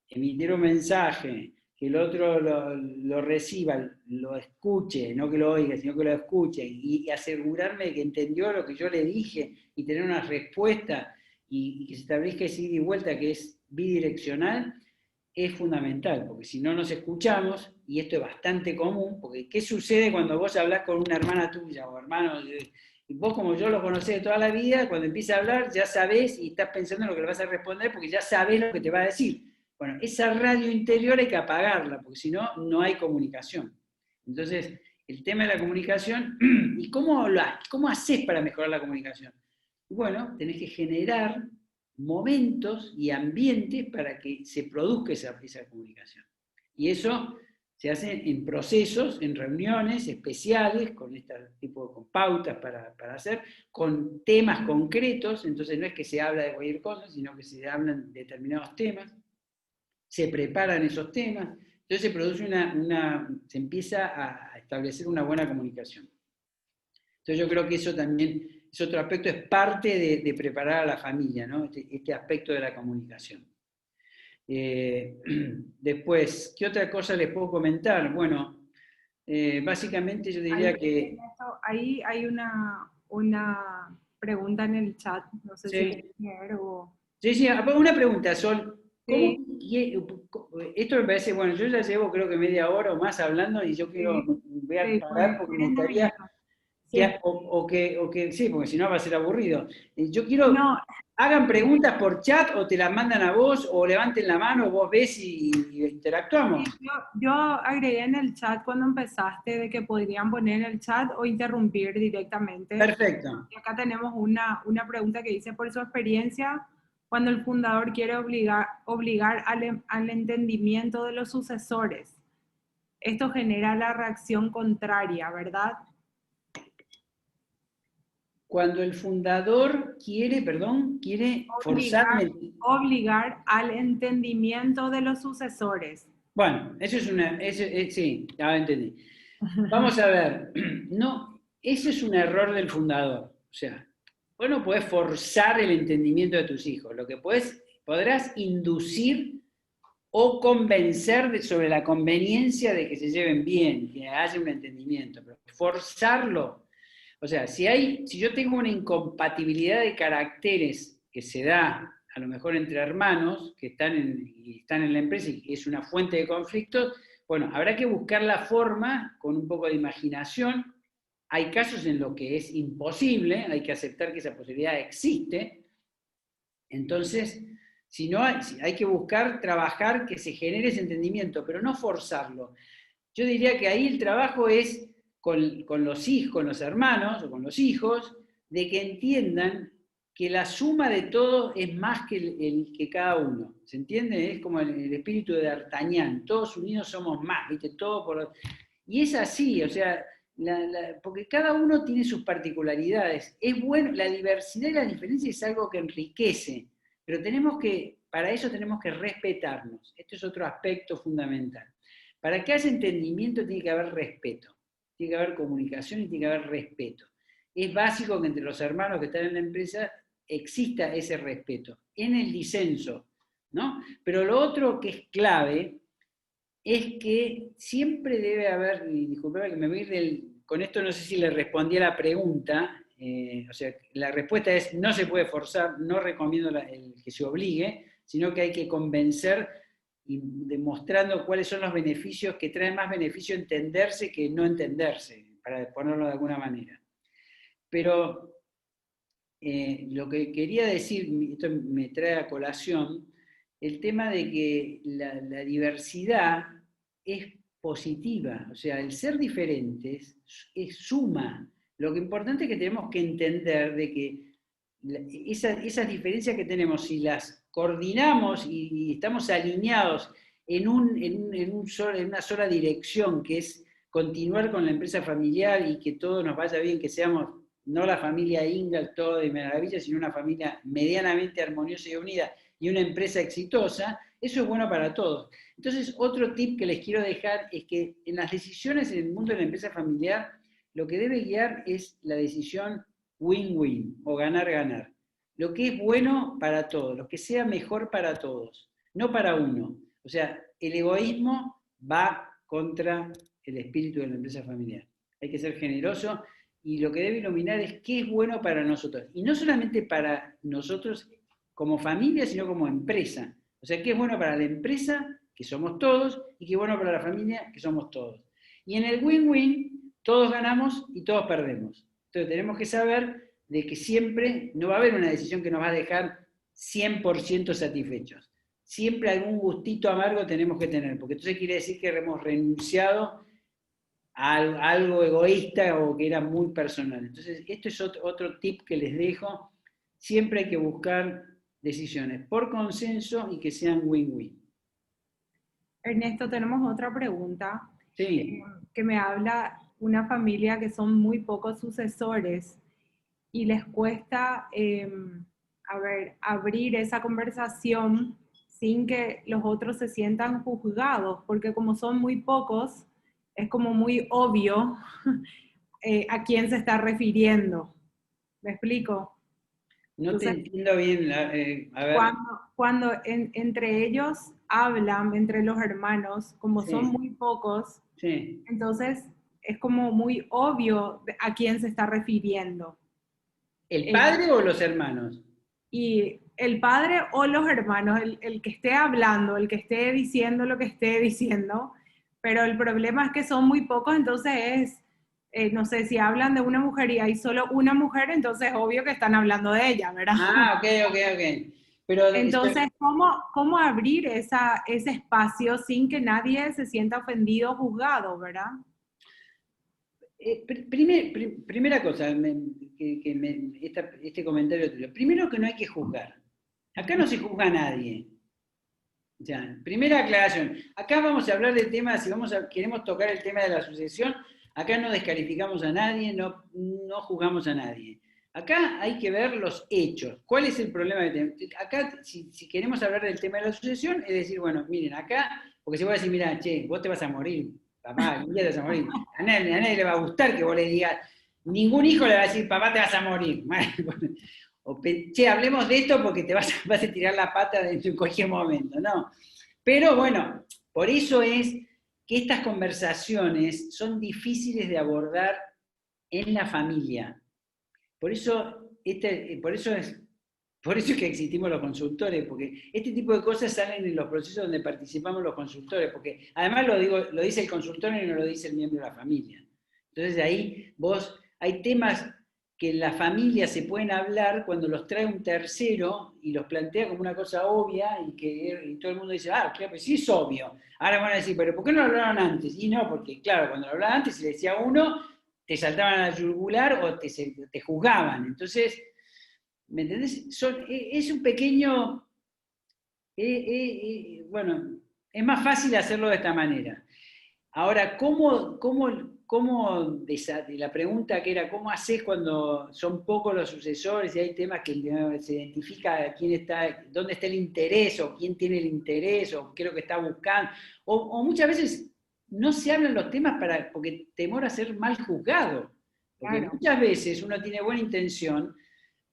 S2: emitir un mensaje, que el otro lo reciba, lo escuche, no que lo oiga, sino que lo escuche, y asegurarme de que entendió lo que yo le dije, y tener una respuesta, y que se establezca ese ida y vuelta que es bidireccional, es fundamental, porque si no nos escuchamos, y esto es bastante común, porque ¿qué sucede cuando vos hablás con una hermana tuya o hermano? Vos, como yo lo conocés de toda la vida, cuando empieza a hablar ya sabés y estás pensando en lo que le vas a responder porque ya sabés lo que te va a decir. Bueno, esa radio interior hay que apagarla, porque si no, no hay comunicación. Entonces, el tema de la comunicación, ¿y cómo haces para mejorar la comunicación? Bueno, tenés que generar momentos y ambientes para que se produzca esa comunicación. Y eso se hace en procesos, en reuniones especiales, con este tipo con pautas para hacer, con temas concretos, entonces no es que se habla de cualquier cosa, sino que se hablan determinados temas, se preparan esos temas, entonces se produce se empieza a establecer una buena comunicación. Entonces yo creo que eso también es otro aspecto, es parte de preparar a la familia, ¿no? Este aspecto de la comunicación. Después, ¿qué otra cosa les puedo comentar? Bueno, básicamente yo diría que...
S1: Ahí hay una pregunta en el chat, no sé si
S2: Sí,
S1: quieres leer o...
S2: sí, una pregunta, Sol.
S1: Sí,
S2: Esto me parece, bueno, yo ya llevo creo que media hora o más hablando y yo
S1: sí,
S2: voy a
S1: sí,
S2: parar porque me
S1: 40
S2: gustaría
S1: minutos. Sí.
S2: sí, porque si no va a ser aburrido. Yo quiero,
S1: No,
S2: hagan preguntas por chat o te las mandan a vos o levanten la mano, vos ves y interactuamos.
S1: sí, yo agregué en el chat cuando empezaste de que podrían poner en el chat o interrumpir directamente.
S2: Perfecto.
S1: Y acá tenemos una pregunta que dice, por su experiencia, cuando el fundador quiere obligar al entendimiento de los sucesores, esto genera la reacción contraria, ¿verdad?
S2: Cuando el fundador quiere forzarme.
S1: Obligar al entendimiento de los sucesores.
S2: Bueno, eso sí, ya entendí. Vamos a ver, no, ese es un error del fundador. O sea, vos no podés forzar el entendimiento de tus hijos. Lo que podrás inducir o convencer sobre la conveniencia de que se lleven bien, que haya un entendimiento. Pero forzarlo. O sea, si yo tengo una incompatibilidad de caracteres que se da a lo mejor entre hermanos que están en la empresa y es una fuente de conflictos, bueno, habrá que buscar la forma con un poco de imaginación. Hay casos en los que es imposible, hay que aceptar que esa posibilidad existe. Entonces, si no, hay que buscar trabajar que se genere ese entendimiento, pero no forzarlo. Yo diría que ahí el trabajo es con los hijos, con los hermanos o con los hijos, de que entiendan que la suma de todo es más que cada uno. ¿Se entiende? Es como el espíritu de D'Artagnan. Todos unidos somos más, ¿viste? Y es así, o sea, porque cada uno tiene sus particularidades. Es bueno, la diversidad y la diferencia es algo que enriquece, pero para eso tenemos que respetarnos. Esto es otro aspecto fundamental. Para que haya entendimiento tiene que haber respeto, tiene que haber comunicación y tiene que haber respeto. Es básico que entre los hermanos que están en la empresa exista ese respeto, en el disenso, ¿no? Pero lo otro que es clave es que siempre debe haber, y disculpame que me voy a ir con esto no sé si le respondí a la pregunta, o sea, la respuesta es no se puede forzar, no recomiendo el que se obligue, sino que hay que convencer y demostrando cuáles son los beneficios, que traen más beneficio entenderse que no entenderse, para ponerlo de alguna manera. Pero lo que quería decir, esto me trae a colación, el tema de que la diversidad es positiva, o sea, el ser diferentes es suma. Lo que importante es que tenemos que entender de que esas diferencias que tenemos, si las coordinamos y estamos alineados en una sola dirección, que es continuar con la empresa familiar y que todo nos vaya bien, que seamos no la familia Ingalls todo de maravilla, sino una familia medianamente armoniosa y unida y una empresa exitosa, eso es bueno para todos. Entonces, otro tip que les quiero dejar es que en las decisiones en el mundo de la empresa familiar, lo que debe guiar es la decisión win-win o ganar-ganar. Lo que es bueno para todos, lo que sea mejor para todos, no para uno. O sea, el egoísmo va contra el espíritu de la empresa familiar. Hay que ser generoso y lo que debe iluminar es qué es bueno para nosotros. Y no solamente para nosotros como familia, sino como empresa. O sea, qué es bueno para la empresa, que somos todos, y qué es bueno para la familia, que somos todos. Y en el win-win, todos ganamos y todos perdemos. Entonces tenemos que saber de que siempre no va a haber una decisión que nos va a dejar 100% satisfechos. Siempre algún gustito amargo tenemos que tener, porque entonces quiere decir que hemos renunciado a algo egoísta o que era muy personal. Entonces, esto es otro tip que les dejo. Siempre hay que buscar decisiones por consenso y que sean win-win.
S1: Ernesto, tenemos otra pregunta
S2: Sí.
S1: que me habla una familia que son muy pocos sucesores y les cuesta abrir esa conversación sin que los otros se sientan juzgados, porque como son muy pocos, es como muy obvio a quién se está refiriendo. ¿Me explico?
S2: No te
S1: Entonces,
S2: entiendo bien. A ver.
S1: cuando entre ellos hablan, entre los hermanos, como son
S2: Sí,
S1: muy pocos,
S2: sí.
S1: entonces es como muy obvio a quién se está refiriendo.
S2: ¿El
S1: Eh,
S2: padre o los hermanos?
S1: y el padre o los hermanos, el que esté hablando, el que esté diciendo lo que esté diciendo, pero el problema es que son muy pocos, entonces es, no sé, si hablan de una mujer y hay solo una mujer, entonces es obvio que están hablando de ella, ¿verdad?
S2: Ah, ok. Pero
S1: Entonces, ¿cómo abrir ese espacio sin que nadie se sienta ofendido o juzgado, ¿verdad?
S2: primera cosa, este comentario tuyo. Primero que no hay que juzgar. Acá no se juzga a nadie. O sea, primera aclaración. Acá vamos a hablar del tema, si queremos tocar el tema de la sucesión, acá no descalificamos a nadie, no juzgamos a nadie. Acá hay que ver los hechos. ¿Cuál es el problema que tenemos? Acá, si queremos hablar del tema de la sucesión, es decir, bueno, miren, acá, porque si vos decís, mira, che, vos te vas a morir, papá, un día te vas a morir. A nadie le va a gustar que vos le digas, ningún hijo le va a decir, papá, te vas a morir. O, che, hablemos de esto porque vas a tirar la pata en cualquier momento, ¿no? Pero bueno, por eso es que estas conversaciones son difíciles de abordar en la familia. Por eso es que existimos los consultores, porque este tipo de cosas salen en los procesos donde participamos los consultores, porque además lo dice el consultor y no lo dice el miembro de la familia. Entonces de ahí hay temas que en la familia se pueden hablar cuando los trae un tercero y los plantea como una cosa obvia y todo el mundo dice, ah, claro, pues sí es obvio. Ahora van a decir, pero ¿por qué no lo hablaron antes? Y no, porque claro, cuando lo hablaban antes, si le decía uno, te saltaban a la yugular o te juzgaban. Entonces, ¿me entendés? Es un pequeño, bueno, es más fácil hacerlo de esta manera. Ahora, la pregunta que era, ¿cómo haces cuando son pocos los sucesores y hay temas que se identifica dónde está el interés o quién tiene el interés o qué es lo que está buscando? O muchas veces no se hablan los temas porque temor a ser mal juzgado. Porque
S1: Claro.
S2: muchas veces uno tiene buena intención,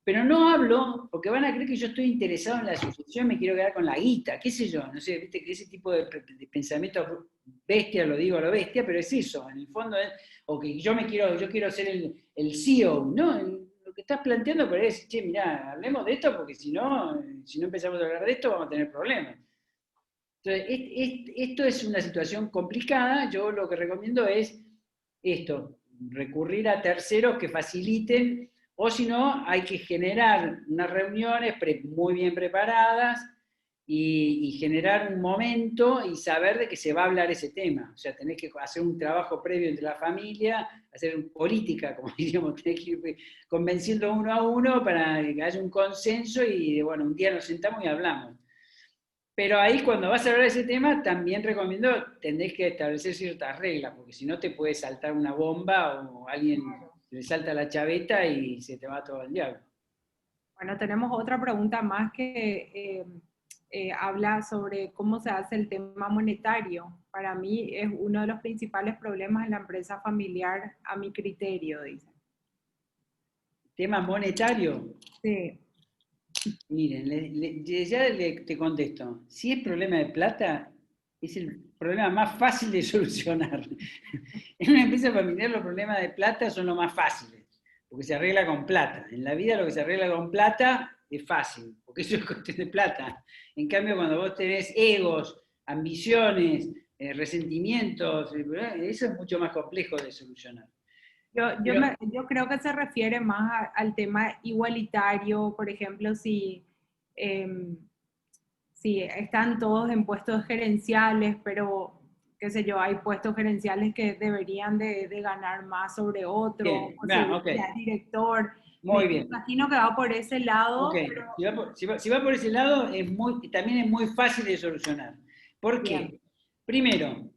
S2: pero no hablo porque van a creer que yo estoy interesado en la sucesión, me quiero quedar con la guita, qué sé yo, no sé, viste que ese tipo de pensamientos bestia, lo digo a lo bestia, pero es eso, en el fondo es, o que yo quiero ser el CEO, no, que estás planteando por ahí es, che, mirá, hablemos de esto porque si no empezamos a hablar de esto vamos a tener problemas. Entonces, esto es una situación complicada. Yo lo que recomiendo es esto, recurrir a terceros que faciliten, o si no, hay que generar unas reuniones muy bien preparadas y generar un momento y saber de que se va a hablar ese tema. O sea, tenés que hacer un trabajo previo entre la familia, hacer política, como diríamos, tenés que ir convenciendo uno a uno para que haya un consenso y, bueno, un día nos sentamos y hablamos. Pero ahí cuando vas a hablar de ese tema, también recomiendo, tenés que establecer ciertas reglas, porque si no te puede saltar una bomba o alguien le salta la chaveta y se te va todo al diablo.
S1: Bueno, tenemos otra pregunta más que habla sobre cómo se hace el tema monetario. Para mí es uno de los principales problemas en la empresa familiar, a mi criterio, dice.
S2: Tema monetario.
S1: Sí.
S2: Miren, te contesto. Si es problema de plata, es el problema más fácil de solucionar. En una empresa familiar los problemas de plata son los más fáciles, porque se arregla con plata. En la vida lo que se arregla con plata es fácil, porque eso es cuestión de plata. En cambio, cuando vos tenés egos, ambiciones, resentimientos, eso es mucho más complejo de solucionar.
S1: Yo creo que se refiere más al tema igualitario, por ejemplo, si están todos en puestos gerenciales, pero qué sé yo, hay puestos gerenciales que deberían de ganar más sobre otro,
S2: Bien,
S1: o si
S2: okay.
S1: ya es director.
S2: Muy
S1: Me
S2: bien.
S1: imagino que va por ese lado.
S2: Ok,
S1: Pero
S2: si va por ese lado, también es muy fácil de solucionar. ¿Por
S1: bien,
S2: qué? Primero,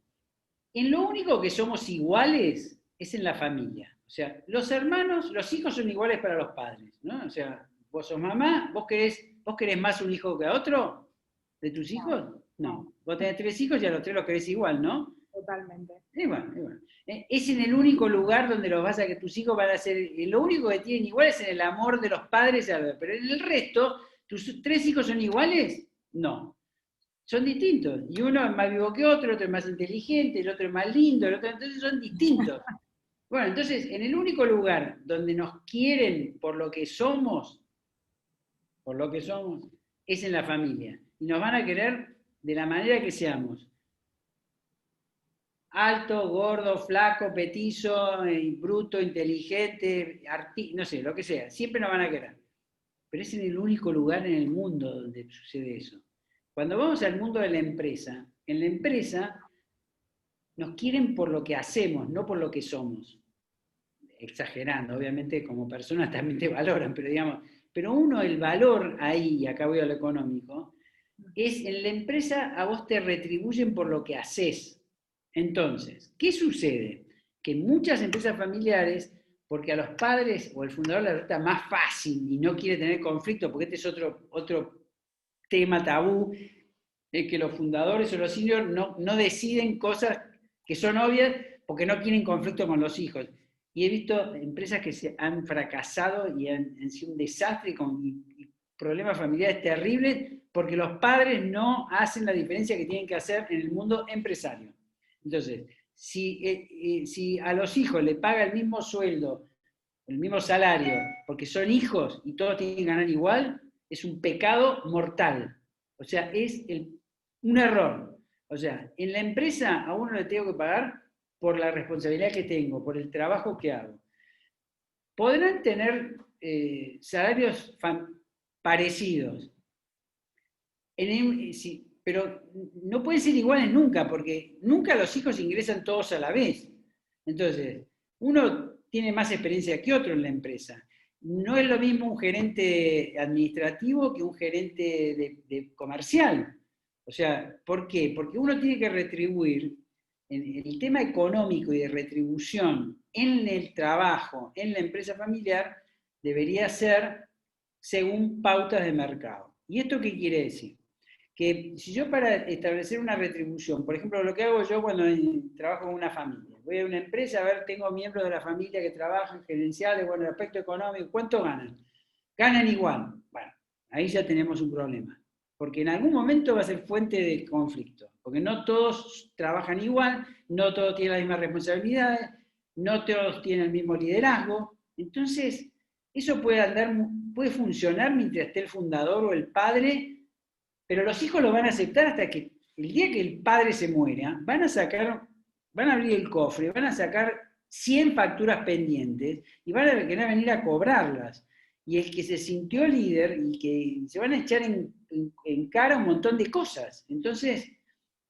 S2: en lo único que somos iguales es en la familia. O sea, los hermanos, los hijos son iguales para los padres, ¿no? O sea, vos sos mamá, ¿vos querés más un hijo que a otro de tus hijos?
S1: no,
S2: No. Vos tenés 3 hijos y a los 3 los querés igual, ¿no?
S1: totalmente.
S2: Bueno. Es en el único lugar donde que tus hijos van a ser, lo único que tienen igual es en el amor de los padres, pero en el resto, ¿tus 3 hijos son iguales? No. Son distintos. Y uno es más vivo que otro, el otro es más inteligente, el otro es más lindo, entonces son distintos. Bueno, entonces, en el único lugar donde nos quieren por lo que somos, es en la familia. Y nos van a querer de la manera que seamos. Alto, gordo, flaco, petizo, bruto, inteligente, no sé, lo que sea. Siempre nos van a querer. Pero es en el único lugar en el mundo donde sucede eso. Cuando vamos al mundo de la empresa, en la empresa nos quieren por lo que hacemos, no por lo que somos. Exagerando, obviamente como personas también te valoran, pero digamos, pero el valor ahí, y acá voy a lo económico, es en la empresa a vos te retribuyen por lo que haces. Entonces, ¿qué sucede? Que en muchas empresas familiares, porque a los padres o el fundador le resulta más fácil y no quiere tener conflicto, porque este es otro tema tabú, es que los fundadores o los seniors no deciden cosas que son obvias porque no quieren conflicto con los hijos. Y he visto empresas que se han fracasado y han sido un desastre y problemas familiares terribles porque los padres no hacen la diferencia que tienen que hacer en el mundo empresario. Entonces, si a los hijos le paga el mismo sueldo, el mismo salario, porque son hijos y todos tienen que ganar igual, es un pecado mortal. O sea, es un error. O sea, en la empresa a uno le tengo que pagar por la responsabilidad que tengo, por el trabajo que hago. Podrán tener salarios parecidos, pero no pueden ser iguales nunca, porque nunca los hijos ingresan todos a la vez. Entonces, uno tiene más experiencia que otro en la empresa. No es lo mismo un gerente administrativo que un gerente de comercial. O sea, ¿por qué? Porque uno tiene que retribuir en el tema económico y de retribución en el trabajo, en la empresa familiar, debería ser según pautas de mercado. ¿Y esto qué quiere decir? Que si yo para establecer una retribución, por ejemplo, lo que hago yo cuando trabajo con una familia, voy a una empresa, a ver, tengo miembros de la familia que trabajan gerenciales, bueno, el aspecto económico, ¿cuánto ganan? Ganan igual. Bueno, ahí ya tenemos un problema, porque en algún momento va a ser fuente de conflicto, porque no todos trabajan igual, no todos tienen las mismas responsabilidades, no todos tienen el mismo liderazgo, entonces Eso puede funcionar mientras esté el fundador o el padre, pero los hijos lo van a aceptar hasta que el día que el padre se muera, van a abrir el cofre, van a sacar 100 facturas pendientes y van a querer venir a cobrarlas. Y el que se sintió líder y que se van a echar en cara un montón de cosas. Entonces,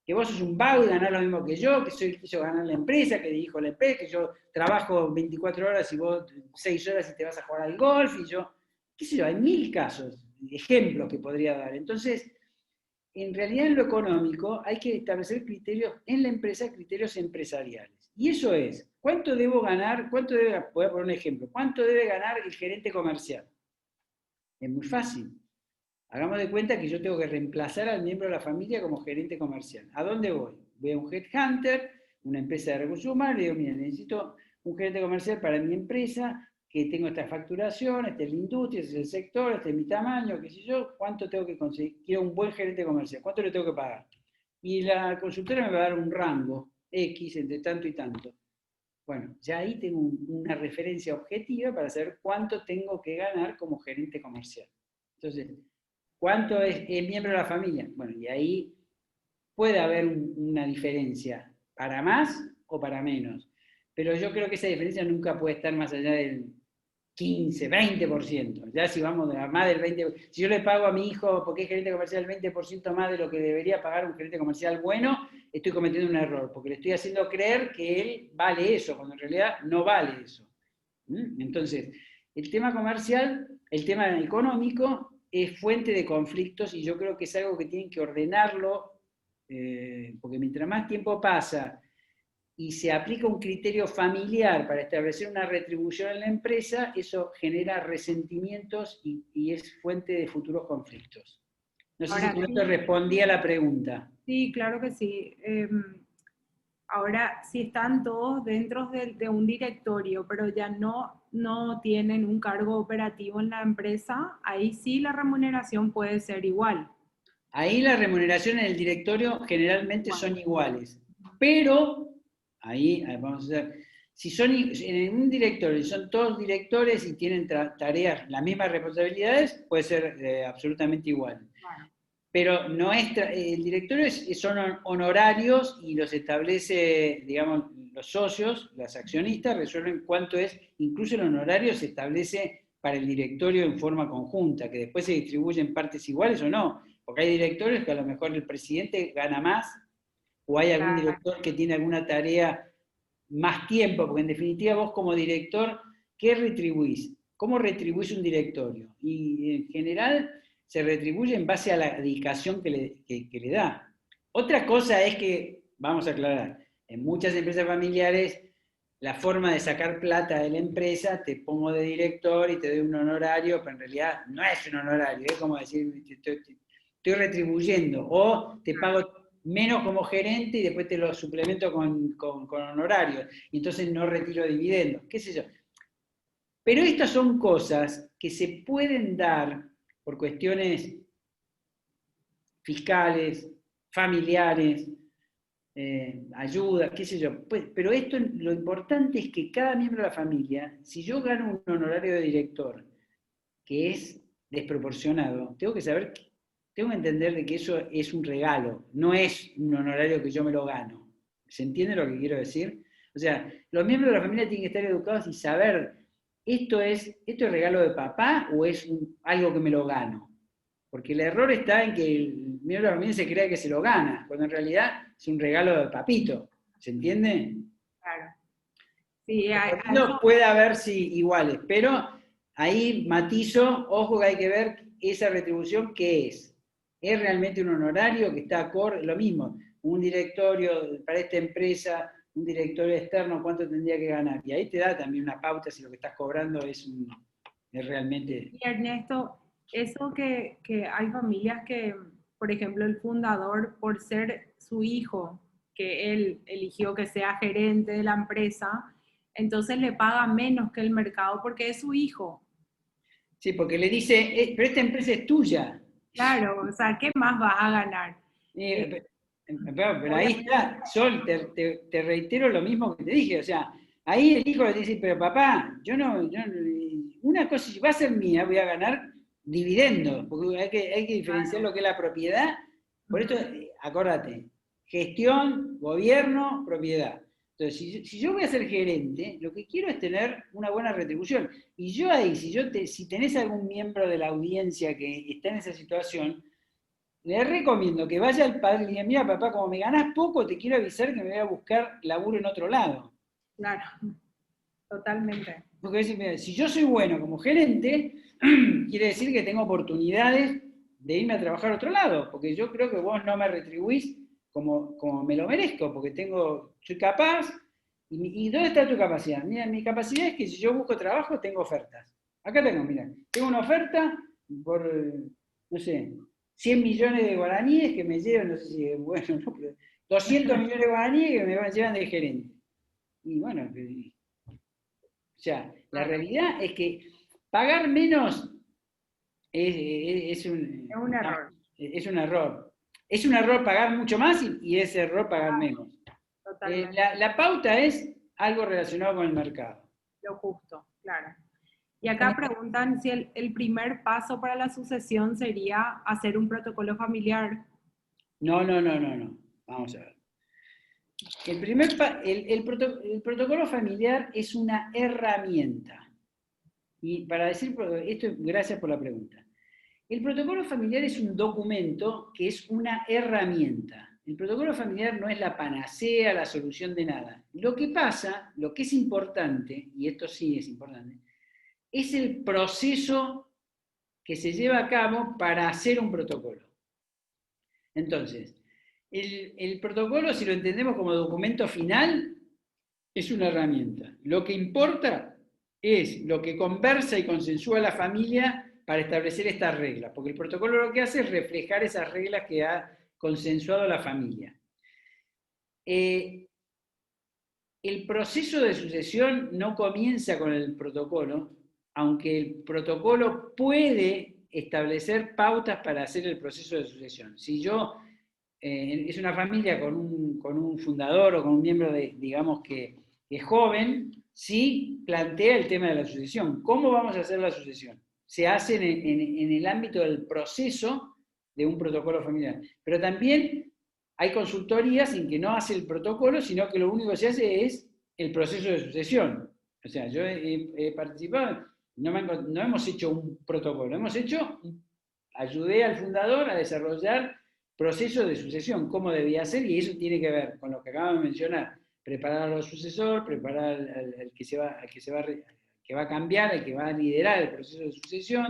S2: que vos sos un vago y ganás lo mismo que yo quiso ganar la empresa, que dirijo la empresa, que yo trabajo 24 horas y vos 6 horas y te vas a jugar al golf, y yo, qué sé yo, hay 1000 casos, ejemplos que podría dar. Entonces, en realidad en lo económico hay que establecer criterios en la empresa, criterios empresariales. Y eso es, ¿cuánto debo ganar? Voy a poner un ejemplo, ¿cuánto debe ganar el gerente comercial? Es muy fácil. Hagamos de cuenta que yo tengo que reemplazar al miembro de la familia como gerente comercial. ¿A dónde voy? Voy a un headhunter, una empresa de recursos humanos, y digo, mira, necesito un gerente comercial para mi empresa, que tengo esta facturación, esta es la industria, este es el sector, este es mi tamaño, qué sé yo, ¿cuánto tengo que conseguir? Quiero un buen gerente comercial, ¿cuánto le tengo que pagar? Y la consultora me va a dar un rango X entre tanto y tanto. Bueno, ya ahí tengo una referencia objetiva para saber cuánto tengo que ganar como gerente comercial. Entonces, ¿cuánto es miembro de la familia? Bueno, y ahí puede haber una diferencia, para más o para menos. Pero yo creo que esa diferencia nunca puede estar más allá del 15, 20%. Ya si vamos a más del 20%, si yo le pago a mi hijo, porque es gerente comercial, el 20% más de lo que debería pagar un gerente comercial bueno, estoy cometiendo un error, porque le estoy haciendo creer que él vale eso, cuando en realidad no vale eso. Entonces, el tema comercial, el tema económico, es fuente de conflictos y yo creo que es algo que tienen que ordenarlo, porque mientras más tiempo pasa y se aplica un criterio familiar para establecer una retribución en la empresa, eso genera resentimientos y es fuente de futuros conflictos. No sé si
S1: Ahora
S2: con esto
S1: sí,
S2: respondí a la pregunta.
S1: sí, claro que sí. Ahora, si están todos dentro de un directorio, pero ya no tienen un cargo operativo en la empresa, ahí sí la remuneración puede ser igual.
S2: Ahí la remuneración en el directorio generalmente
S1: Igual.
S2: son iguales, pero ahí vamos a hacer, si son en un directorio y son todos directores y tienen tareas, las mismas responsabilidades, puede ser absolutamente igual.
S1: Claro.
S2: Pero no es, el directorio son honorarios y los establece, digamos, los socios, los accionistas resuelven cuánto es, incluso el honorario se establece para el directorio en forma conjunta, que después se distribuyen partes iguales o no, porque hay directorios que a lo mejor el presidente gana más, o hay algún
S1: Claro.
S2: director que tiene alguna tarea más tiempo, porque en definitiva vos como director, ¿qué retribuís? ¿Cómo retribuís un directorio? Y en general se retribuye en base a la dedicación que le da. Otra cosa es que, vamos a aclarar, en muchas empresas familiares, la forma de sacar plata de la empresa, te pongo de director y te doy un honorario, pero en realidad no es un honorario, es como decir, estoy retribuyendo, o te pago menos como gerente y después te lo suplemento con honorarios, y entonces no retiro dividendos, qué sé yo. Pero estas son cosas que se pueden dar por cuestiones fiscales, familiares, ayuda, qué sé yo. Pues, pero esto, lo importante es que cada miembro de la familia, si yo gano un honorario de director que es desproporcionado, tengo que saber, tengo que entender de que eso es un regalo, no es un honorario que yo me lo gano. ¿Se entiende lo que quiero decir? O sea, los miembros de la familia tienen que estar educados y saber, ¿esto es regalo de papá o es algo que me lo gano? Porque el error está en que el miembro de la familia se crea que se lo gana, cuando en realidad es un regalo de papito. ¿Se entiende?
S1: Claro. Sí, a
S2: No
S1: eso,
S2: puede haber sí, iguales, pero ahí matizo, ojo que hay que ver esa retribución qué es. ¿Es realmente un honorario que está acorde? Lo mismo, un directorio para esta empresa, un directorio externo, ¿cuánto tendría que ganar? Y ahí te da también una pauta si lo que estás cobrando es realmente...
S1: y Ernesto, eso que hay familias que, por ejemplo, el fundador, por ser su hijo, que él eligió que sea gerente de la empresa, entonces le paga menos que el mercado porque es su hijo.
S2: Sí, porque le dice, pero esta empresa es tuya.
S1: Claro, o sea, ¿qué más vas a ganar? Eh,
S2: Eh, pero ahí
S1: obviamente,
S2: está, Sol, te reitero lo mismo que te dije, o sea, ahí el hijo le dice, pero papá, una cosa, si va a ser mía, voy a ganar dividendos, porque hay que diferenciar lo que es la propiedad. Por esto, acordate, gestión, gobierno, propiedad. Entonces, si yo voy a ser gerente, lo que quiero es tener una buena retribución. Y yo ahí, si tenés algún miembro de la audiencia que está en esa situación, le recomiendo que vaya al padre y le diga, mira papá, como me ganás poco, te quiero avisar que me voy a buscar laburo en otro lado.
S1: Claro, totalmente.
S2: Porque mira, si yo soy bueno como gerente, quiere decir que tengo oportunidades de irme a trabajar a otro lado, porque yo creo que vos no me retribuís como me lo merezco, porque soy capaz. ¿Y dónde está tu capacidad? Mira, mi capacidad es que si yo busco trabajo, tengo ofertas. Acá tengo una oferta por, no sé, 100 millones de guaraníes que me llevan, no sé si es bueno, ¿no? Pero 200 millones de guaraníes que me llevan de gerente. Y bueno, o sea, la realidad es que pagar menos es
S1: un error.
S2: Es un error. Es un error pagar mucho más y es error pagar menos.
S1: Totalmente.
S2: La pauta es algo relacionado con el mercado.
S1: Lo justo, claro. Y acá preguntan si el primer paso para la sucesión sería hacer un protocolo familiar.
S2: No. Vamos a ver. El protocolo familiar es una herramienta. Y para decir esto, gracias por la pregunta. El protocolo familiar es un documento que es una herramienta. El protocolo familiar no es la panacea, la solución de nada. Lo que pasa, lo que es importante, y esto sí es importante, es el proceso que se lleva a cabo para hacer un protocolo. Entonces, el protocolo, si lo entendemos como documento final, es una herramienta. Lo que importa es lo que conversa y consensúa la familia para establecer estas reglas, porque el protocolo lo que hace es reflejar esas reglas que ha consensuado la familia. El proceso de sucesión no comienza con el protocolo, aunque el protocolo puede establecer pautas para hacer el proceso de sucesión. Si es una familia con un fundador o con un miembro digamos que es joven, sí plantea el tema de la sucesión. ¿Cómo vamos a hacer la sucesión? Se hace en el ámbito del proceso de un protocolo familiar. Pero también hay consultorías en que no hace el protocolo, sino que lo único que se hace es el proceso de sucesión. O sea, yo he participado, no hemos hecho un protocolo, ayudé al fundador a desarrollar proceso de sucesión, cómo debía ser, y eso tiene que ver con lo que acabamos de mencionar, preparar a los sucesores, preparar al que va a cambiar, al que va a liderar el proceso de sucesión,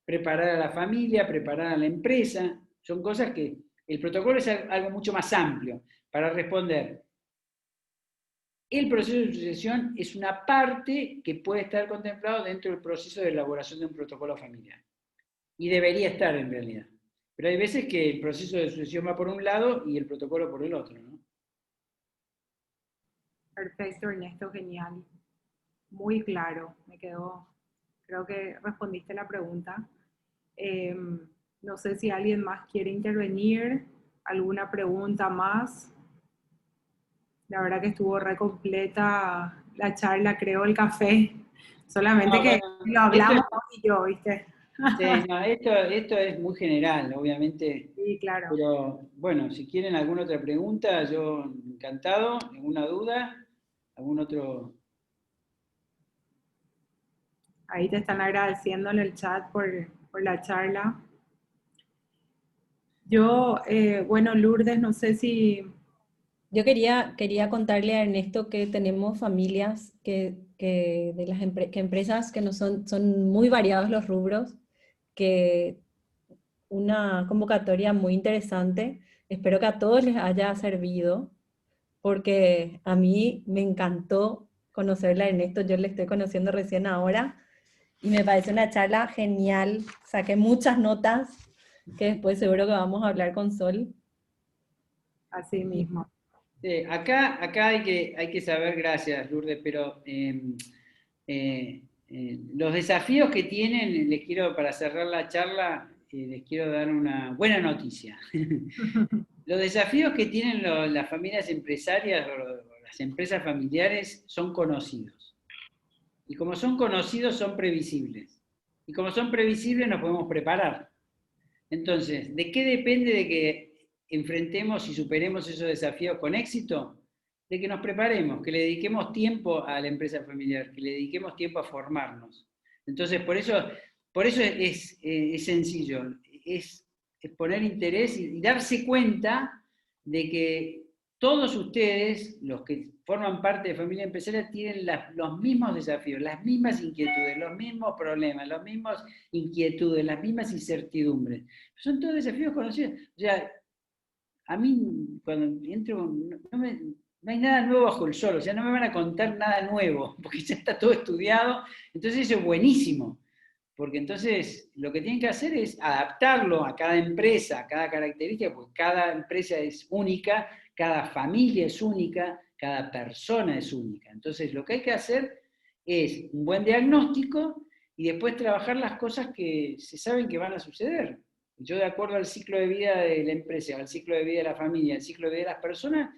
S2: preparar a la familia, preparar a la empresa. Son cosas que el protocolo es algo mucho más amplio para responder. El proceso de sucesión es una parte que puede estar contemplado dentro del proceso de elaboración de un protocolo familiar. Y debería estar en realidad. Pero hay veces que el proceso de sucesión va por un lado y el protocolo por el otro, ¿no?
S1: Perfecto, Ernesto, genial. Muy claro, creo que respondiste la pregunta. No sé si alguien más quiere intervenir, alguna pregunta más. La verdad que estuvo re completa la charla, creo, el café. Solamente que lo hablamos y yo, ¿viste?
S2: Sí, no, esto es muy general, obviamente.
S1: Sí, claro.
S2: Pero bueno, si quieren alguna otra pregunta, yo encantado. ¿Alguna duda? ¿Algún otro?
S1: Ahí te están agradeciendo en el chat por la charla. Yo, bueno, Lourdes, no sé si...
S3: Yo quería contarle a Ernesto que tenemos familias que empresas que no son muy variados los rubros, que una convocatoria muy interesante. Espero que a todos les haya servido, porque a mí me encantó conocerle a Ernesto. Yo le estoy conociendo recién ahora y me parece una charla genial. Saqué muchas notas que después seguro que vamos a hablar con Sol.
S1: Así mismo.
S2: Acá hay que saber, gracias Lourdes, pero los desafíos que tienen, para cerrar la charla, les quiero dar una buena noticia. Los desafíos que tienen las familias empresarias o las empresas familiares son conocidos. Y como son conocidos, son previsibles. Y como son previsibles, nos podemos preparar. Entonces, ¿de qué depende de que enfrentemos y superemos esos desafíos con éxito? De que nos preparemos, que le dediquemos tiempo a la empresa familiar, que le dediquemos tiempo a formarnos. Entonces, por eso es sencillo, es poner interés y darse cuenta de que todos ustedes, los que forman parte de familia empresarial, tienen los mismos desafíos, las mismas inquietudes, los mismos problemas, las mismas inquietudes, las mismas incertidumbres. Son todos desafíos conocidos. O sea, a mí cuando entro, no hay nada nuevo bajo el sol, o sea, no me van a contar nada nuevo, porque ya está todo estudiado, entonces eso es buenísimo, porque entonces lo que tienen que hacer es adaptarlo a cada empresa, a cada característica, porque cada empresa es única, cada familia es única, cada persona es única. Entonces lo que hay que hacer es un buen diagnóstico y después trabajar las cosas que se saben que van a suceder. Yo, de acuerdo al ciclo de vida de la empresa, al ciclo de vida de la familia, al ciclo de vida de las personas,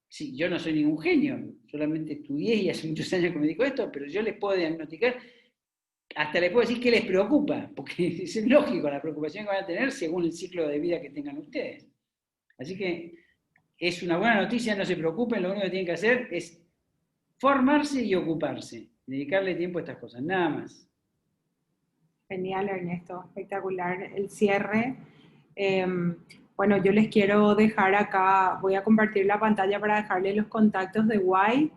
S2: sí, yo no soy ningún genio, solamente estudié y hace muchos años que me dedico a esto, pero yo les puedo diagnosticar, hasta les puedo decir qué les preocupa, porque es lógico la preocupación que van a tener según el ciclo de vida que tengan ustedes. Así que es una buena noticia, no se preocupen, lo único que tienen que hacer es formarse y ocuparse, dedicarle tiempo a estas cosas, nada más.
S1: Genial, Ernesto, espectacular el cierre. Bueno, yo les quiero dejar acá, voy a compartir la pantalla para dejarles los contactos de Guay,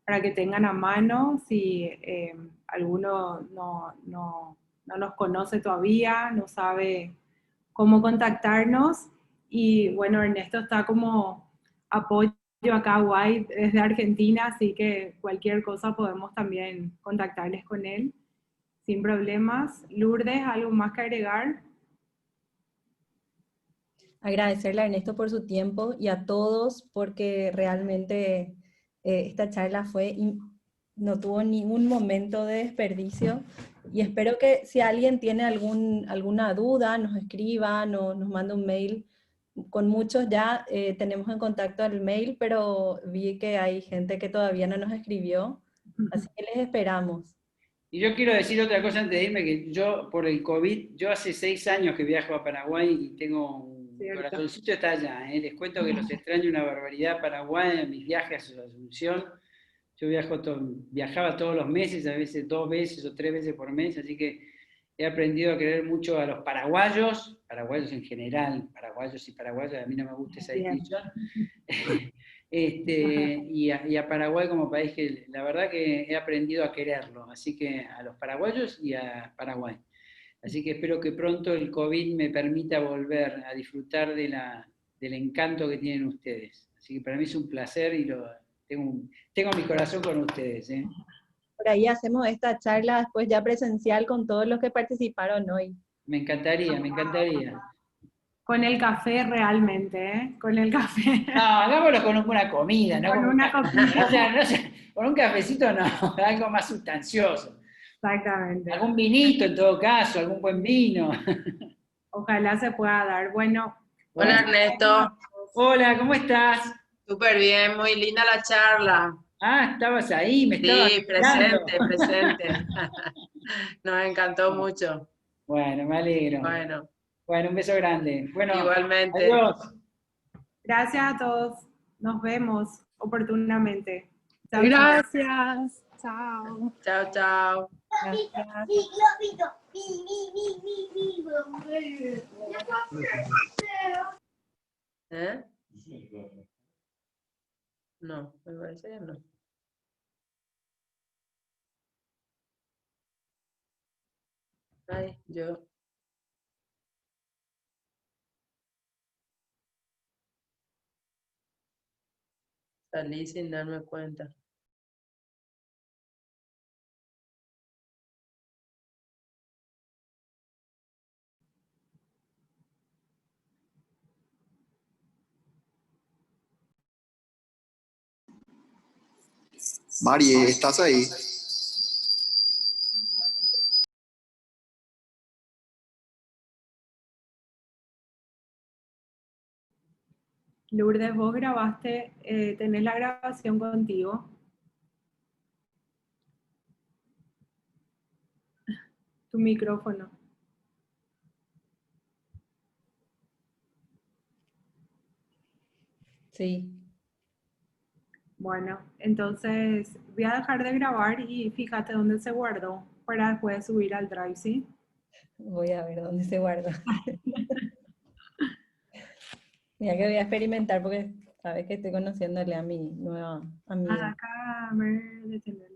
S1: para que tengan a mano si alguno no nos conoce todavía, no sabe cómo contactarnos. Y bueno, Ernesto está como apoyo acá, Guay, desde Argentina, así que cualquier cosa podemos también contactarles con él sin problemas. Lourdes, ¿algo más que agregar?
S3: Agradecerle a Ernesto por su tiempo y a todos porque realmente esta charla no tuvo ningún momento de desperdicio y espero que si alguien tiene alguna duda nos escriba, nos mande un mail. Con muchos ya tenemos en contacto el mail, pero vi que hay gente que todavía no nos escribió, así que les esperamos.
S2: Y yo quiero decir otra cosa antes de irme, que yo por el COVID, yo hace 6 años que viajo a Paraguay y tengo un
S1: Cierto.
S2: corazoncito está allá, ¿eh? Les cuento que los extraño una barbaridad Paraguay, en mis viajes a Asunción. Yo viajaba todos los meses, a veces 2 veces o 3 veces por mes, así que he aprendido a querer mucho a los paraguayos en general, paraguayos y paraguayas, a mí no me gusta esa
S1: Bien.
S2: distinción. Y a Paraguay como país que la verdad que he aprendido a quererlo, así que a los paraguayos y a Paraguay. Así que espero que pronto el COVID me permita volver a disfrutar del encanto que tienen ustedes. Así que para mí es un placer y tengo mi corazón con ustedes.
S3: Por ahí hacemos esta charla después ya presencial con todos los que participaron hoy.
S2: Me encantaría, me encantaría.
S1: Con el café realmente, ¿eh? Con el café.
S2: No, hagámoslo con una comida, no
S1: Con
S2: con
S1: una copita.
S2: con un cafecito no, algo más sustancioso.
S1: Exactamente.
S2: Algún vinito en todo caso, algún buen vino.
S1: Ojalá se pueda dar. Bueno.
S4: Hola Ernesto,
S2: Hola, ¿cómo estás?
S4: súper bien, muy linda la charla.
S2: Ah, estabas ahí, me estabas
S4: Sí,
S2: escuchando.
S4: presente. Nos encantó mucho.
S2: Bueno, me alegro.
S4: Bueno,
S2: Bueno, un beso grande. Bueno,
S4: igualmente.
S2: adiós.
S1: Gracias a todos. Nos vemos oportunamente. Chao,
S5: Gracias. Chao.
S4: Chao, chao. ¿Eh? No, me parece que no. Ay, yo. Salí sin darme cuenta.
S6: Mari, ¿estás ahí?
S1: Lourdes, vos grabaste, tenés la grabación contigo. tu micrófono.
S3: Sí.
S1: Bueno, entonces voy a dejar de grabar y fíjate dónde se guardó para después subir al Drive, ¿sí?
S3: Voy a ver dónde se guarda. Mira que voy a experimentar porque sabes que estoy conociéndole a mi nueva amiga.
S1: Acá, a ver, detener.